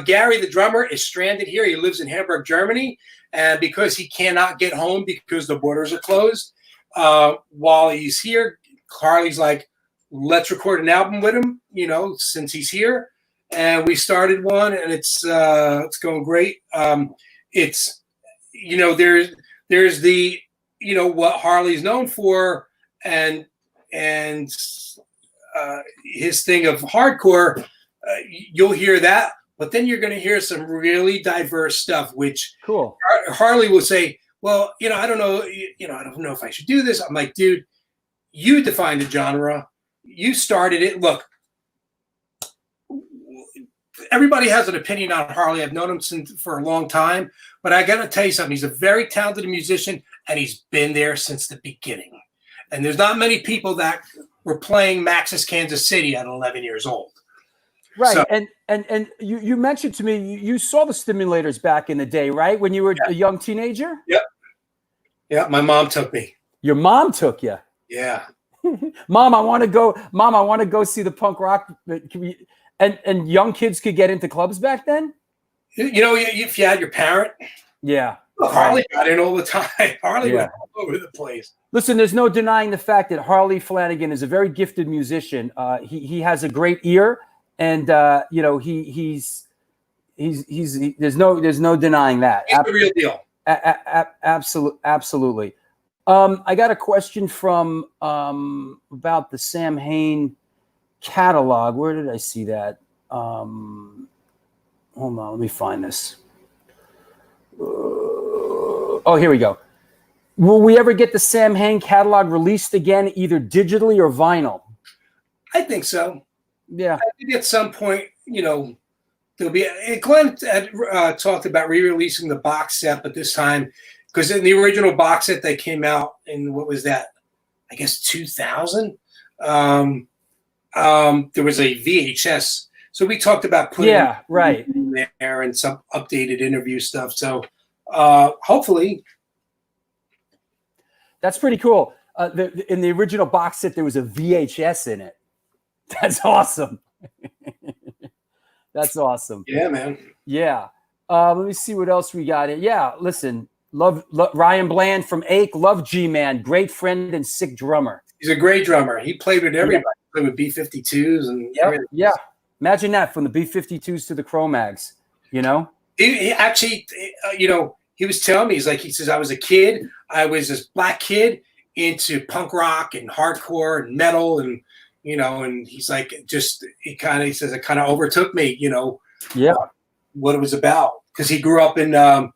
Gary, the drummer, is stranded here. He lives in Hamburg, Germany. And because he cannot get home because the borders are closed, while he's here, Harley's like, let's record an album with him, since he's here. And we started one, and it's going great. It's, there's the, what Harley's known for, and his thing of hardcore. You'll hear that, but then you're going to hear some really diverse stuff, which cool. Harley will say, well, I don't know, I don't know if I should do this. I'm like, dude, you defined the genre. You started it. Look, everybody has an opinion on Harley. I've known him for a long time, but I got to tell you something. He's a very talented musician, and he's been there since the beginning. And there's not many people that were playing Max's Kansas City at 11 years old. Right. So, and you mentioned to me, you saw the Stimulators back in the day, right? When you were a young teenager? Yep. Yeah, my mom took me. Your mom took you? Yeah. Mom, I want to go see the punk rock. And young kids could get into clubs back then? If you had your parent. Yeah. Well, Harley got in all the time. Harley went all over the place. Listen, there's no denying the fact that Harley Flanagan is a very gifted musician. He has a great ear, and he's there's no denying that. He's the real deal. Absolutely. I got a question from about the Samhain catalog. Where did I see that? Hold on, let me find this. Here we go. Will we ever get the Samhain catalog released again, either digitally or vinyl? I think so. Yeah. I think at some point, there'll be. Glenn had talked about re-releasing the box set, but this time, because in the original box set that came out in, what was that? I guess 2000. There was a VHS. So we talked about putting Yeah, right. in there and some updated interview stuff. So hopefully. That's pretty cool. In the original box set, there was a VHS in it. That's awesome. That's awesome. Yeah, man. Yeah. Let me see what else we got here. Yeah, listen. Love Ryan Bland from Ake. Love G-Man. Great friend and sick drummer. He's a great drummer. He played with everybody. He played with B-52s and everything. Yeah. Imagine that, from the B-52s to the Cro-Mags, you know? He actually, he was telling me, he says, I was a kid. I was this black kid into punk rock and hardcore and metal. And, and he's like, he says it kind of overtook me, what it was about. Because he grew up in, I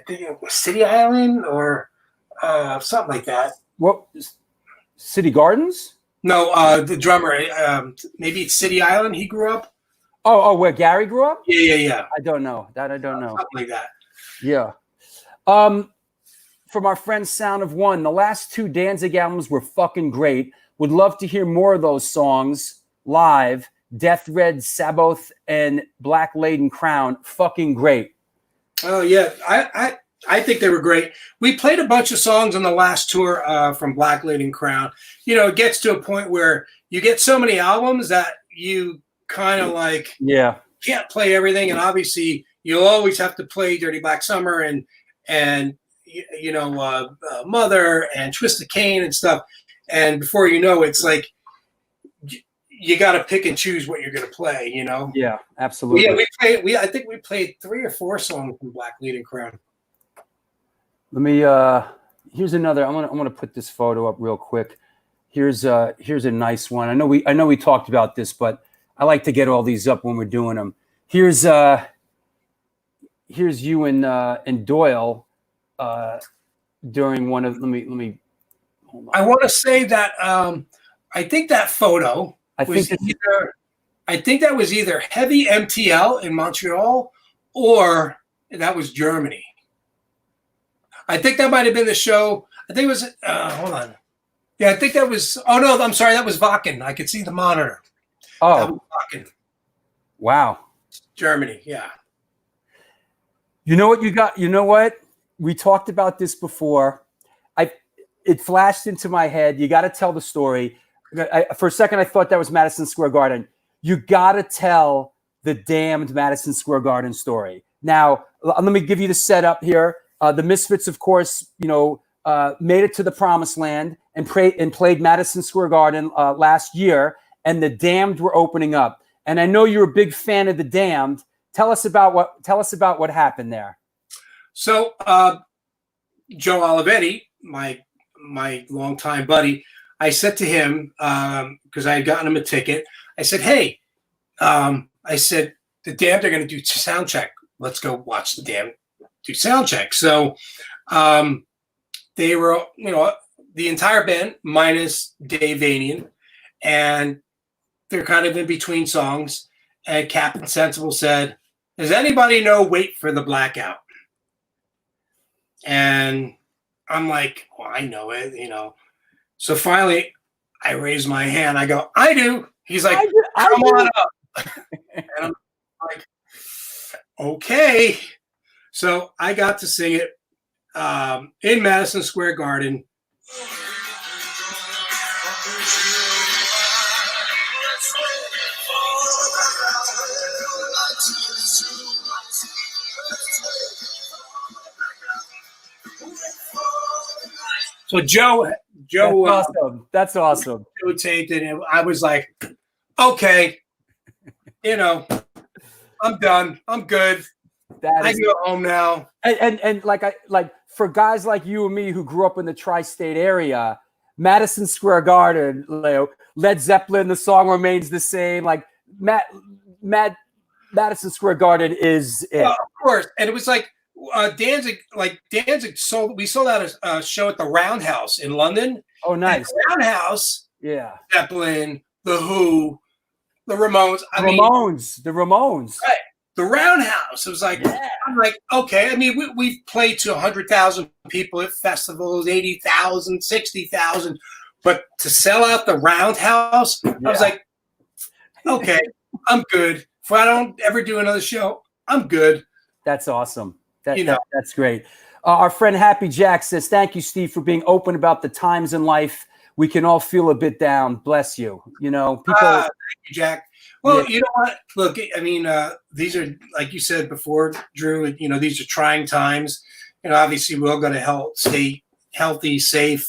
think it was City Island or something like that. What? City Gardens? No, the drummer, maybe it's City Island he grew up. Oh, where Gary grew up? Yeah. I don't know. I don't know. Something like that. Yeah. From our friend Sound of One, the last 2 Danzig albums were fucking great. Would love to hear more of those songs live. Death Red Sabbath and Black Laden Crown, fucking great. Oh yeah, I think they were great. We played a bunch of songs on the last tour from Black Laden Crown. It gets to a point where you get so many albums that you kind of can't play everything, and obviously you'll always have to play Dirty Black Summer and Mother and Twist of Cain and stuff. And before you know, it's like you got to pick and choose what you're going to play. Yeah, absolutely. I think we played 3 or 4 songs from Black Laden Crown. Let me. Here's another. I'm gonna put this photo up real quick. Here's a nice one. I know we talked about this, but I like to get all these up when we're doing them. Here's you and Doyle during one of. Let me. Hold on. I want to say that I think that photo. I think that was either Heavy MTL in Montreal or that was Germany. I think that might have been the show. I think it was. Hold on. Yeah, I think that was. Oh no, I'm sorry. That was Wacken. I could see the monitor. Oh, that was Wacken. Wow. Germany. Yeah. You know what you got? You know what? We talked about this before. It flashed into my head. You got to tell the story. For a second, I thought that was Madison Square Garden. You got to tell the damned Madison Square Garden story. Now, let me give you the setup here. The Misfits, of course, made it to the Promised Land and played Madison Square Garden last year, and the Damned were opening up. And I know you're a big fan of the Damned. Tell us about what happened there. So, Joe Olivetti, my longtime buddy, I said to him, because I had gotten him a ticket, I said, hey, the Damned are going to do sound check. Let's go watch the Damned do sound check. So they were, the entire band minus Dave Vanian, and they're kind of in between songs. And Captain Sensible said, does anybody know Wait for the Blackout? And I'm like, well, I know it, So finally, I raise my hand. I go, I do. He's like, come on up. And I'm like, okay. So I got to sing it in Madison Square Garden. So Joe, That's awesome. Joe taped it, and I was like, okay, I'm done. I'm good. I can go home now. And like for guys like you and me who grew up in the tri-state area, Madison Square Garden, Led Zeppelin, the song remains the same. Like Madison Square Garden is it. Of course, and it was like. Danzig. We sold out a show at the Roundhouse in London. Oh, nice. The Roundhouse. Yeah. Zeppelin, The Who, the Ramones. The Ramones. Right. The Roundhouse. It was like, I'm like, okay. I mean, we've played to 100,000 people at festivals, 80,000, 60,000. But to sell out the Roundhouse, I was like, Okay, I'm good. If I don't ever do another show, I'm good. That's awesome. You know. That's great. Our friend Happy Jack says, "Thank you, Steve, for being open about the times in life. We can all feel a bit down. Bless you." You know, people. Thank you, Jack. Well, Yeah. you know what? Look, I mean, these are, like you said before, Drew. You know, these are trying times. You know, obviously, we're all going to stay healthy, safe.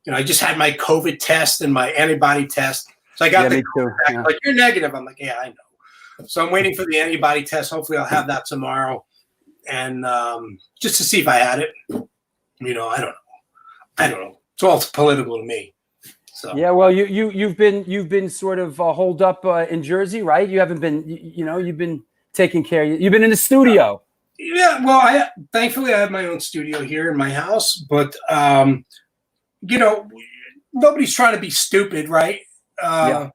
You know, I just had my COVID test and my antibody test, so I got the me too. back. Yeah. Like, you're negative. I'm like, yeah, I know. So I'm waiting for the antibody test. Hopefully, I'll have that tomorrow, and just to see if I had it. You know, I don't know. It's all political to me. So. Yeah, well, you've been sort of holed up in Jersey, right? You haven't been, you've been taking care. You've been in the studio. Yeah, well, thankfully I have my own studio here in my house, but you know, nobody's trying to be stupid, right? Yeah.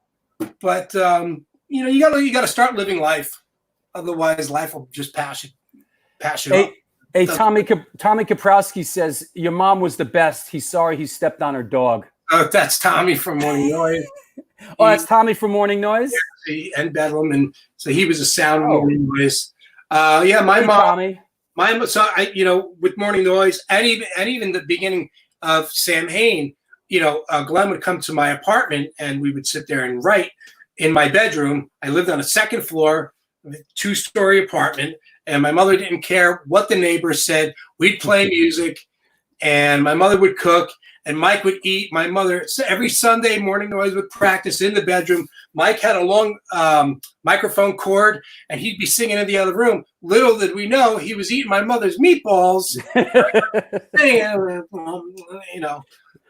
But you know, you gotta start living life, otherwise life will just pass you up. Hey, Tommy Kaprowski says your mom was the best. He's sorry he stepped on her dog. Oh, that's Tommy from Mourning Noise. Oh, that's Tommy from Mourning Noise? And Bedlam, and so he was a sound Mourning Noise. Yeah, my mom. Tommy. So you know, with Mourning Noise, and even the beginning of Samhain, you know, Glenn would come to my apartment, and we would sit there and write in my bedroom. I lived on a second floor, 2-story apartment, and my mother didn't care what the neighbors said. We'd play music, and my mother would cook. And Mike would eat. My mother, every Sunday, Mourning Noise would practice in the bedroom. Mike had a long microphone cord, and he'd be singing in the other room. Little did we know he was eating my mother's meatballs. You know,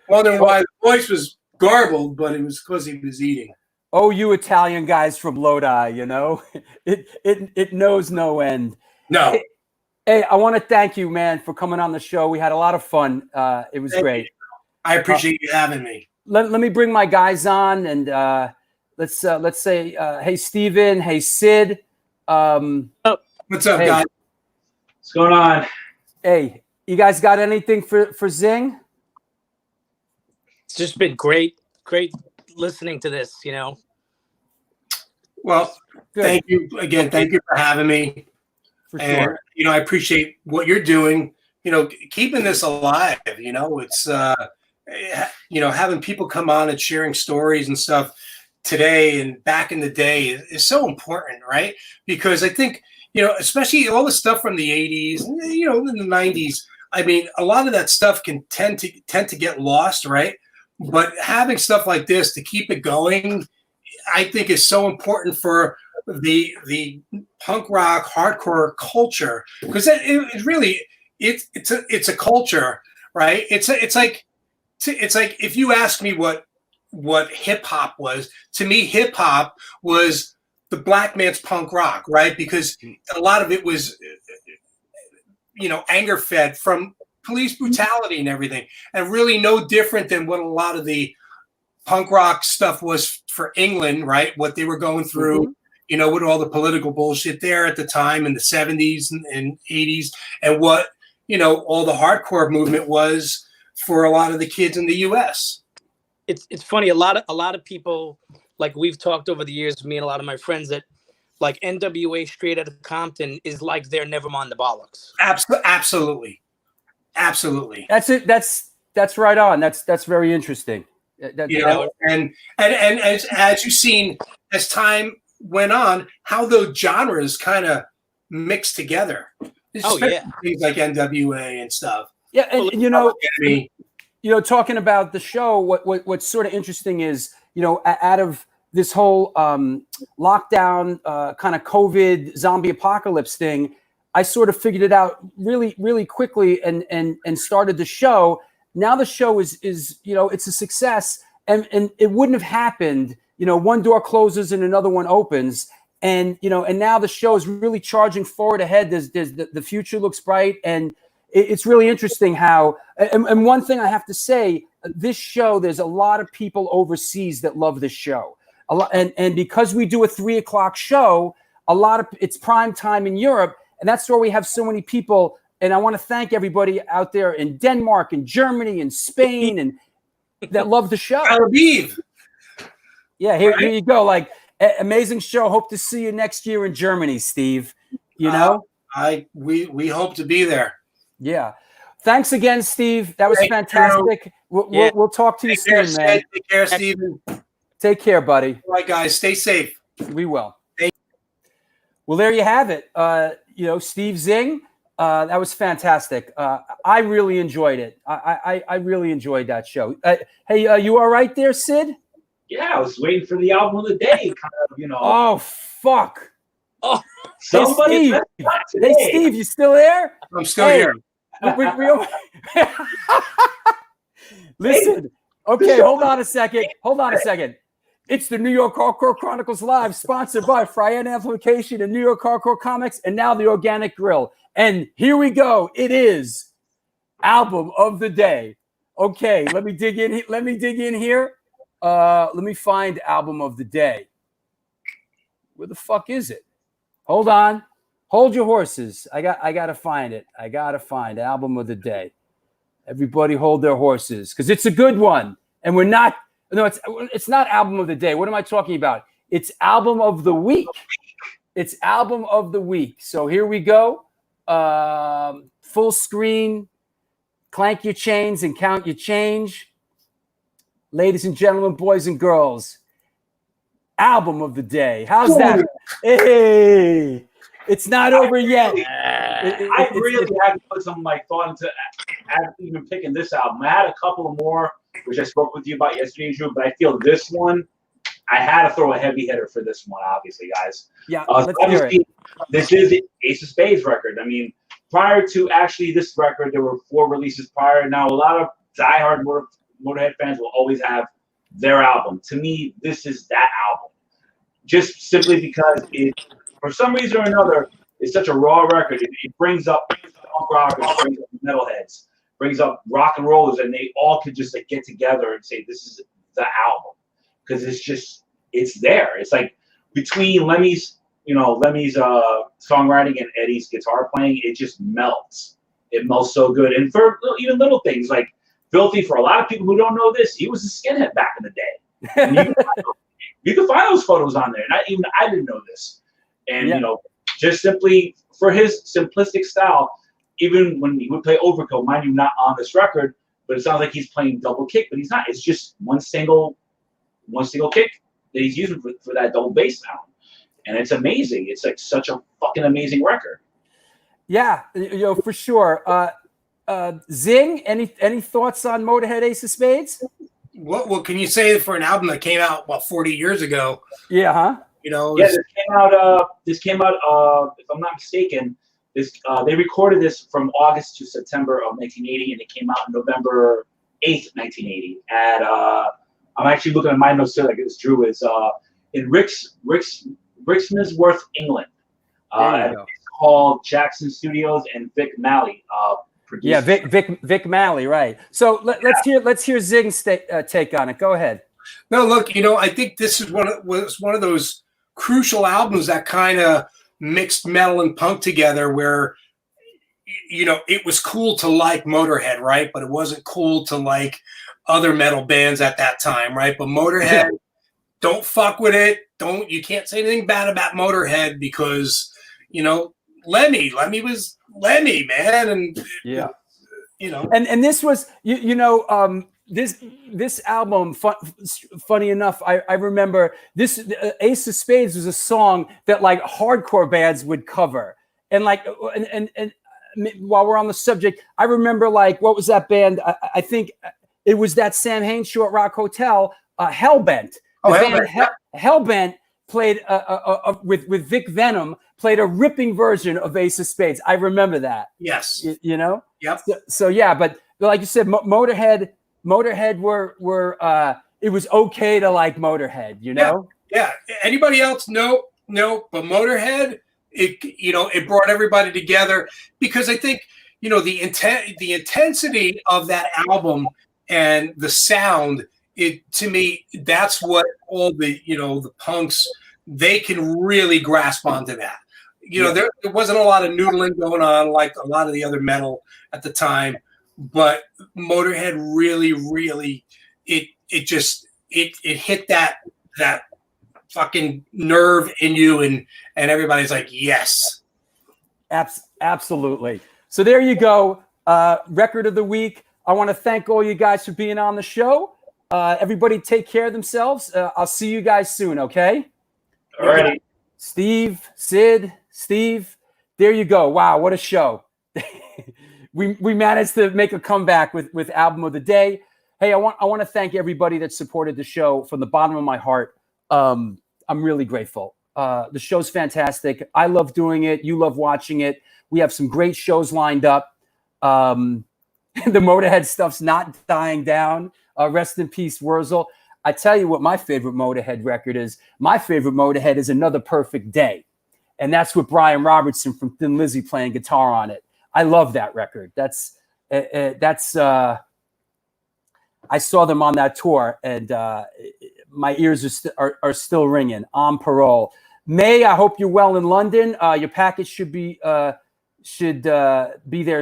wondering why the voice was garbled, but it was because he was eating. Oh, you Italian guys from Lodi, you know, it knows no end. No. Hey, I want to thank you, man, for coming on the show. We had a lot of fun. It was great. I appreciate you having me. Let me bring my guys on, and let's say, hey, Steven, hey, Sid. What's up, guys? What's going on? Hey, you guys got anything for Zing? It's just been great listening to this, you know. Well, Good. Thank you again. Thank you for having me. For And, sure. you know, I appreciate what you're doing, you know, keeping this alive. You know, it's, you know, having people come on and sharing stories and stuff today and back in the day is so important, right? Because I think, you know, especially all the stuff from the 80s, you know, in the 90s, I mean, a lot of that stuff can tend to get lost, right? But having stuff like this to keep it going, I think is so important for the punk rock hardcore culture, because it really it's a culture, right? It's like if you ask me what hip hop was, to me hip hop was the black man's punk rock, right? Because a lot of it was, you know, anger fed from police brutality and everything, and really no different than what a lot of the punk rock stuff was for England, right? What they were going through, you know, with all the political bullshit there at the time in the 70s and 80s, and what, you know, all the hardcore movement was for a lot of the kids in the US. It's funny, a lot of people, like we've talked over the years, me and a lot of my friends, that like NWA Straight Outta Compton is like their Nevermind the Bollocks. Absolutely. That's it. That's right on. That's very interesting. You know, and as you've seen as time went on, how those genres kind of mixed together. Things like NWA and stuff. Yeah, and you know, talking about the show, what's sort of interesting is, you know, out of this whole lockdown kind of COVID zombie apocalypse thing, I sort of figured it out really, really quickly and started the show. Now the show is you know, it's a success, and it wouldn't have happened. You know, one door closes and another one opens, and you know, and now the show is really charging forward ahead. There's the future looks bright, and it's really interesting how. And one thing I have to say, this show, there's a lot of people overseas that love this show. A lot, and because we do a 3:00 show, a lot of it's prime time in Europe, and that's where we have so many people. And I want to thank everybody out there in Denmark and Germany and Spain and that love the show. Tel Aviv. Yeah, here you go. Like, Amazing show. Hope to see you next year in Germany, Steve. You know, we hope to be there. Yeah. Thanks again, Steve. That was fantastic. We'll talk to you soon, man. Take care, Steven. Take care, buddy. All right, guys. Stay safe. We will. Well, there you have it. Steve Zing. That was fantastic. I really enjoyed it. I really enjoyed that show. Hey, you all right there, Sid? Yeah, I was waiting for the album of the day. Oh, fuck. Oh, hey, Steve, you still there? I'm still here. Listen. Okay, hold on a second. It's the New York Hardcore Chronicles Live, sponsored by Fryan Amplification and New York Hardcore Comics, and now the Organic Grill. And here we go. It is album of the day. Okay, let me dig in here. Let me find album of the day. Where the fuck is it? Hold on. Hold your horses. I gotta find it. I gotta find album of the day. Everybody hold their horses, because it's a good one. And it's not album of the day. What am I talking about? It's album of the week. It's album of the week. So here we go. Full screen. Clank your chains and count your change. Ladies and gentlemen, boys and girls, album of the day. How's that? Hey, it's not over yet. I really had to put some thought into even picking this album. I had a couple more, which I spoke with you about yesterday, Drew, but I feel this one, I had to throw a heavy hitter for this one, obviously, guys. Yeah, let's hear it. This is the Ace of Spades record. I mean, prior to actually this record, there were 4 releases prior. Now, a lot of diehard Motorhead fans will always have their album. To me, this is that album. Just simply because it, for some reason or another, it's such a raw record. It brings up punk rockers, brings up metalheads, brings up rock and rollers, and they all could just get together and say, this is the album. Because it's there. It's like between Lemmy's songwriting and Eddie's guitar playing, it just melts. It melts so good. And for even little things like Filthy, for a lot of people who don't know this, he was a skinhead back in the day. And you can find those photos on there. And I didn't know this. And, just simply for his simplistic style, even when he would play Overkill, mind you, not on this record, but it sounds like he's playing double kick, but he's not. It's just one single kick that he's using for that double bass sound. And it's amazing. It's like such a fucking amazing record. Yeah, for sure. Zing, any thoughts on Motorhead Ace of Spades? What can you say for an album that came out 40 years ago? Yeah, huh? This came out. If I'm not mistaken, they recorded this from August to September of 1980, and it came out November 8th, 1980. And I'm actually looking at my notes here, like this Drew is in Rickmansworth, England. It's called Jackson Studios, and Vic Malley produced. Yeah, Vic Malley, right? So let's hear Zing's take on it. Go ahead. No, look, I think this was one of those crucial albums that kind of mixed metal and punk together, where it was cool to like Motorhead, right? But it wasn't cool to like other metal bands at that time, right? But Motorhead, don't fuck with it. You can't say anything bad about Motorhead, because Lemmy was Lemmy, man, and and this was this album, funny enough, I remember this Ace of Spades was a song that like hardcore bands would cover. And while we're on the subject, I remember what was that band? I think it was that Samhain Short Rock Hotel, Hellbent. Hellbent played with Vic Venom, played a ripping version of Ace of Spades. I remember that. Yes. Yep. So yeah, but like you said, Motorhead were it was okay to like Motorhead, Yeah. Anybody else? No. But Motorhead, it brought everybody together, because I think the intensity of that album and the sound. To me, that's what all the the punks, they can really grasp onto that. There wasn't a lot of noodling going on like a lot of the other metal at the time. But Motorhead really, really, it hit that fucking nerve in you, and everybody's like, yes. Absolutely. So there you go. Record of the week. I want to thank all you guys for being on the show. Everybody take care of themselves. I'll see you guys soon, okay? All right. Steve, Sid, Steve, there you go. Wow, what a show. we managed to make a comeback with album of the day. Hey, I want to thank everybody that supported the show from the bottom of my heart. I'm really grateful. The show's fantastic. I love doing it. You love watching it. We have some great shows lined up. The Motorhead stuff's not dying down. Rest in peace, Wurzel. I tell you what my favorite Motorhead record is. My favorite Motorhead is Another Perfect Day. And that's with Brian Robertson from Thin Lizzy playing guitar on it. I love that record. That's I saw them on that tour, and my ears are still ringing. On Parole. May, I hope you're well in London. Your package should be there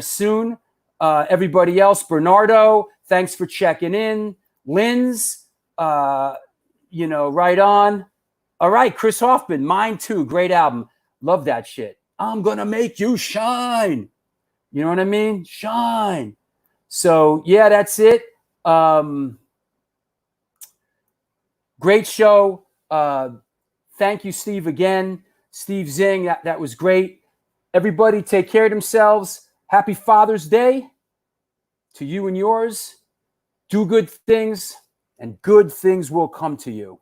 soon. Everybody else, Bernardo, thanks for checking in. Linz, right on. All right, Chris Hoffman, Mine Too, great album. Love that shit. I'm gonna make you shine. You know what I mean? Shine. So yeah, that's it. Great show. Thank you, Steve, again. Steve Zing, that was great. Everybody take care of themselves. Happy Father's Day to you and yours. Do good things, and good things will come to you.